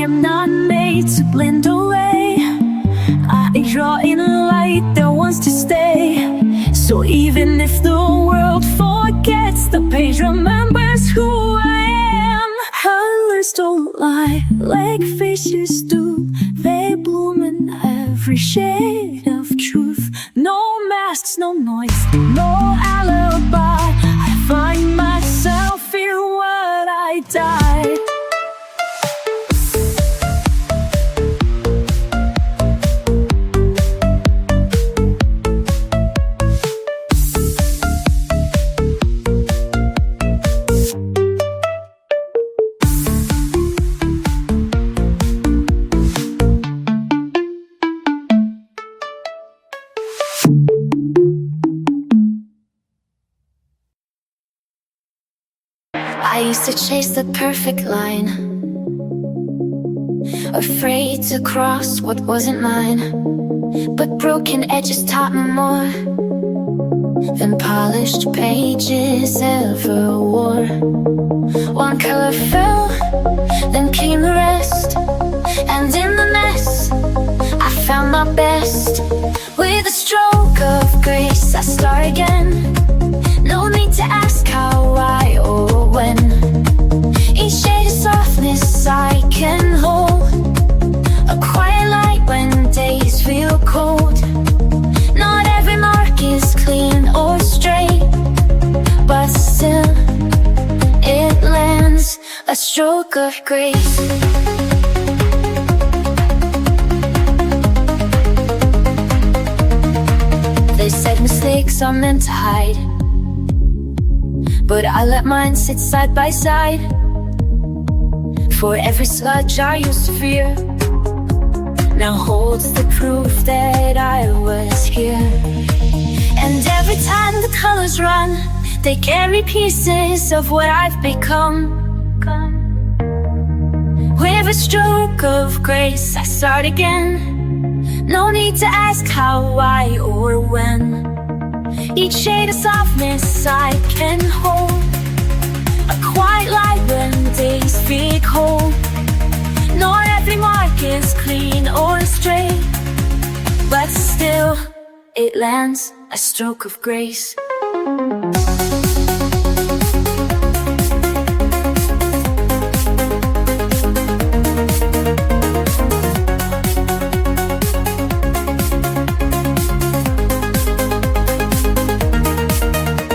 am not made to blend away. I draw in light that wants to stay. So even if the world forgets, the page remembers who I am. Colors don't lie like faces do. They bloom in every shade of truth. No masks, no noise, no alibi. I find myself in what I die. I used to chase the perfect line, afraid to cross what wasn't mine. But broken edges taught me more than polished pages ever wore. One color fell, then came the rest, and in the mess I found my best. With a stroke of grace I start again. No need to ask how, why, or when. Each shade of softness I can hold, a quiet light when days feel cold. Not every mark is clean or straight, but still it lands, a stroke of grace. They said mistakes are meant to hide, but I let mine sit side by side. For every sludge I used to fear now holds the proof that I was here. And every time the colors run, they carry pieces of what I've become. With a stroke of grace I start again. No need to ask how, why, or when. Each shade of softness I can hold, a quiet light when days feel cold. Not every mark is clean or straight, but still it lands, a stroke of grace.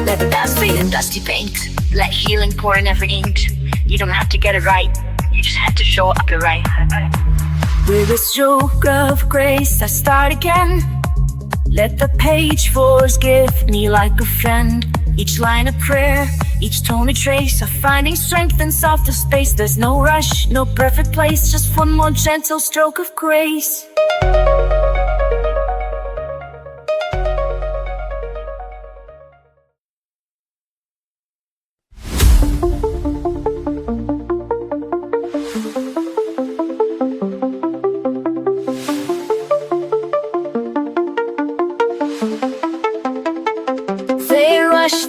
Let the past fade in dusty paint. Let healing pour in every ink. You don't have to get it right, you just have to show up the right.
With a stroke of grace I start again. Let the page forgive me like a friend. Each line a prayer, each tone a trace of finding strength in softer space. There's no rush, no perfect place, just one more gentle stroke of grace.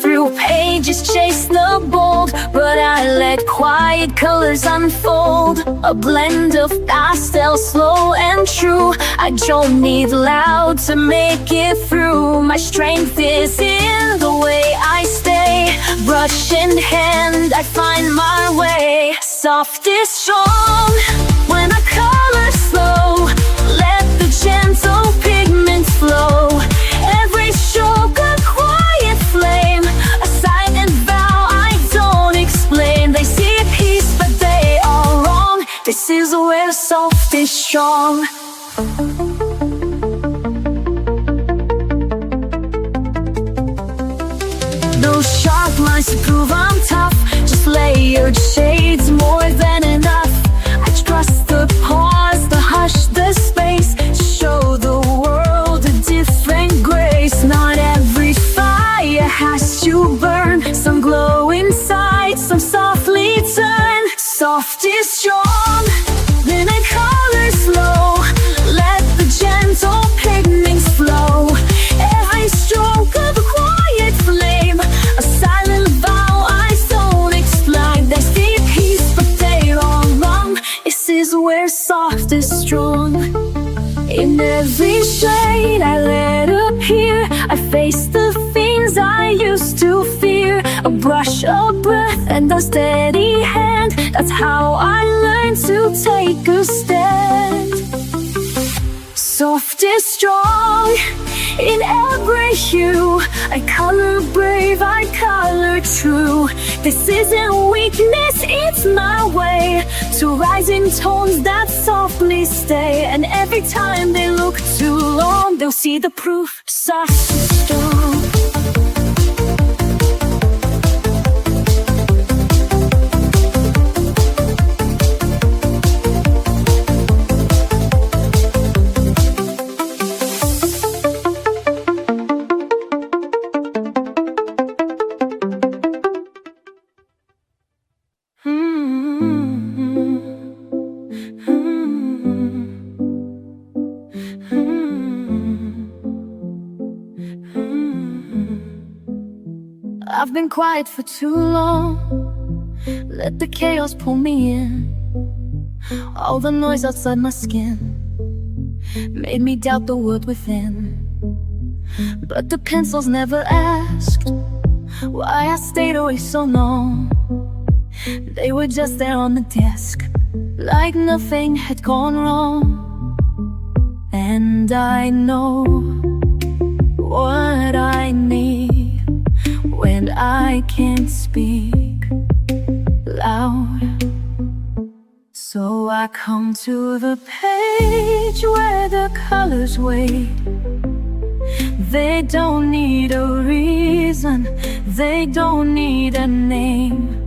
Through pages, chase the bold, but I let quiet colors unfold. A blend of pastel, slow and true. I don't need loud to make it through. My strength is in the way I stay. Brush in hand, I find my way. Soft is strong when I color slow. Let the gentle pigments flow. Every stroke a quiet flame, a silent vow I don't explain. They see peace but they are wrong. This is where soft is strong. No sharp lines to prove I'm tough, just layered shades more than enough. I trust the pause, the hush, the space, to show the world a different grace. Not every fire has to burn, some glow inside, some softly turn. Soft is strong, then I color slow. Let the gentle pigments flow. Every stroke of a quiet flame, a silent vow I don't explain. They see peace but they is where soft is strong. In every shade I let appear, I face the things I used to fear. A brush, a breath, and a steady hand, that's how I learned to take a stand. Soft is strong in every hue. I color brave, I color true. This isn't weakness, it's my way to rise in tones that softly stay. And every time they look too long, they'll see the proof. Soft is strong. I've been quiet for too long. Let the chaos pull me in. All the noise outside my skin made me doubt the world within. But the pencils never asked why I stayed away so long. They were just there on the desk, like nothing had gone wrong. And I know what I need when I can't speak loud. So I come to the page where the colors wait. They don't need a reason, they don't need a name.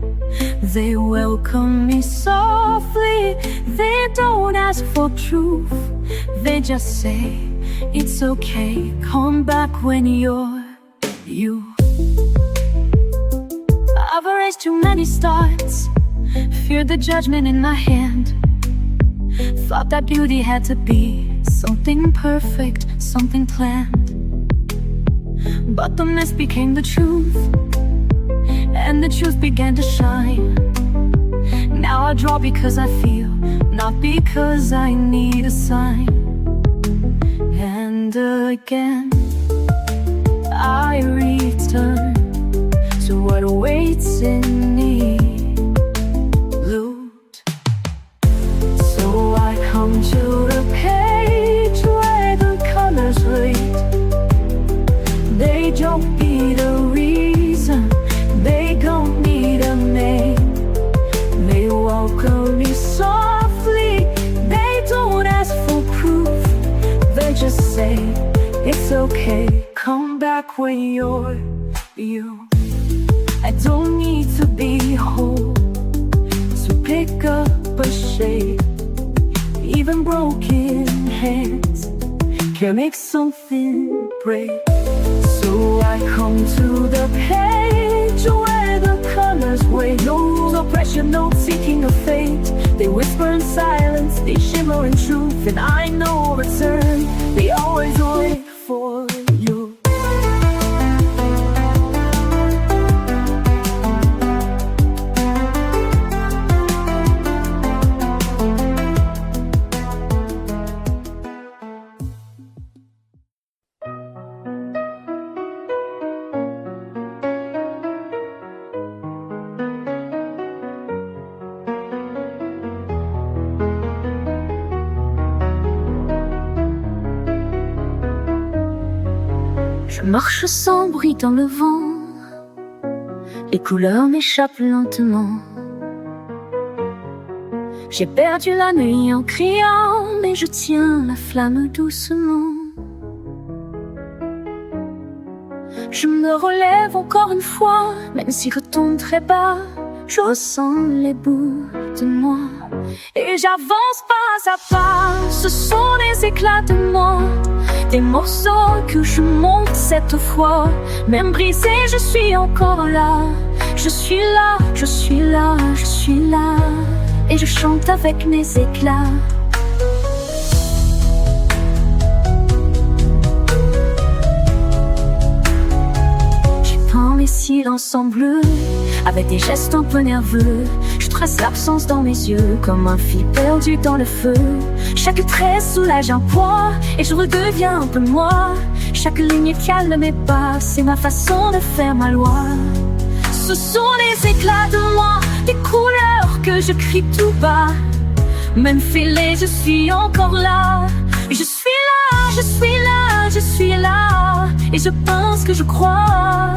They welcome me softly, they don't ask for proof. They just say, it's okay, come back when you're you. I've erased too many starts, feared the judgment in my hand. Thought that beauty had to be something perfect, something planned. But the mist became the truth, and the truth began to shine. Now I draw because I feel, not because I need a sign. And again I return to what awaits in me. Loot. So I come to the page where the colors wait. They don't need a reason, they don't need a name. They welcome me softly, they don't ask for proof. They just say, it's okay, come back when you're you. I don't need to be whole to pick up a shade. Even broken hands can make something break. So I come to the page where the colors wait. No rules, no pressure, no seeking of fate. They whisper in silence, they shimmer in truth. And I know return, they always wait for you. Je marche sans bruit dans le vent, les couleurs m'échappent lentement. J'ai perdu la nuit en criant, mais je tiens la flamme doucement. Je me relève encore une fois, même si je tombe très bas, je ressens les bouts de moi. Et j'avance pas à pas, ce sont des éclats de moi, des morceaux que je monte cette fois. Même brisé, je suis encore là. Je suis là, je suis là, je suis là. Et je chante avec mes éclats. J'ai peint mes silences en bleu, Avec des gestes un peu nerveux, je trace l'absence dans mes yeux, comme un fil perdu dans le feu. Chaque trait soulage un poids, et je redeviens un peu moi. Chaque ligne calme mes pas, c'est ma façon de faire ma loi. Ce sont les éclats de moi, des couleurs que je crie tout bas. Même fêlée, je suis encore là. Je suis là, je suis là, je suis là. Et je pense que je crois.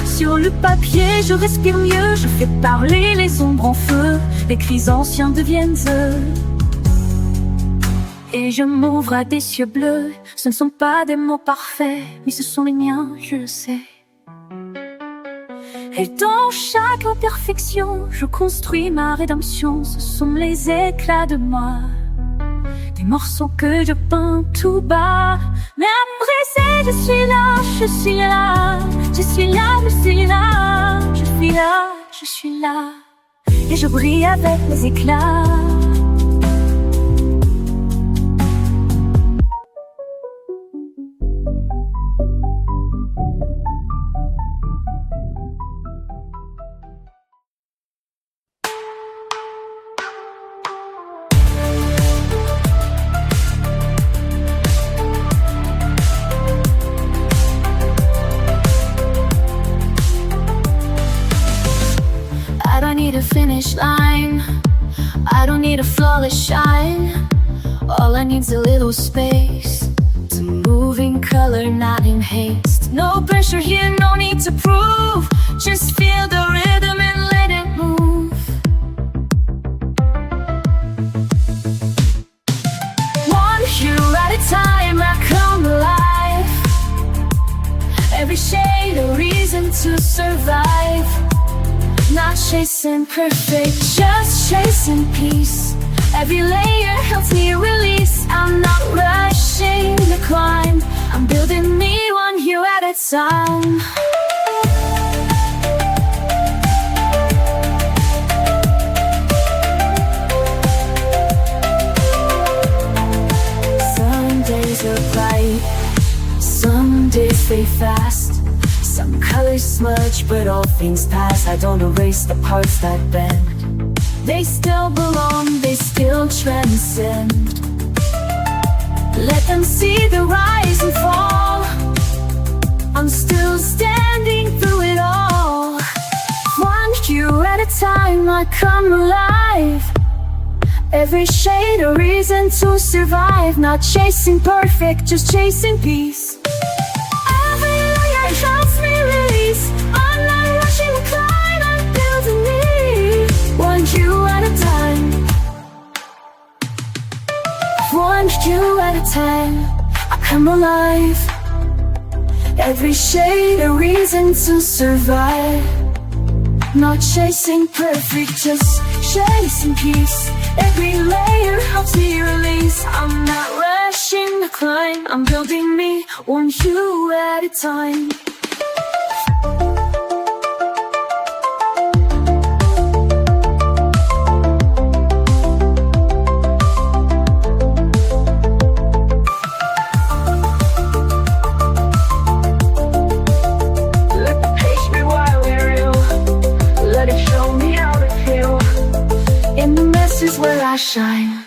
Sur le papier, je respire mieux. Je fais parler les ombres en feu. Les cris anciens deviennent eux. Et je m'ouvre à des cieux bleus. Ce ne sont pas des mots parfaits, mais ce sont les miens, je le sais. Et dans chaque imperfection, je construis ma rédemption. Ce sont les éclats de moi, des morceaux que je peins tout bas. Même brisé, je suis là, je suis là. Je suis là, je suis là. Je suis là, je suis là. Et je brille avec les éclats. I don't need a finish line, I don't need a flawless shine. All I need's a little space to move in color, not in haste. No pressure here, no need to prove. Just feel the rhythm and let it move. One hue at a time, I come alive. Every shade a reason to survive. Not chasing perfect, just chasing peace. Every layer helps me release. I'm not rushing the climb, I'm building me one hue at a time. Some days are bright, some days fade fast. Some colors smudge, but all things pass. I don't erase the parts that bend. They still belong, they still transcend. Let them see the rise and fall. I'm still standing through it all. One hue at a time, I come alive. Every shade a reason to survive. Not chasing perfect, just chasing peace. Every layer helps me release. I'm not rushing the climb, I'm building me one hue at a time. One hue at a time, I come alive. Every shade a reason to survive. Not chasing perfect, just chasing peace. Every layer helps me release. I'm not rushing the climb, I'm building me one hue at a time. Let the pace be wild and real. Let it show me how to feel. In the mess is where I shine.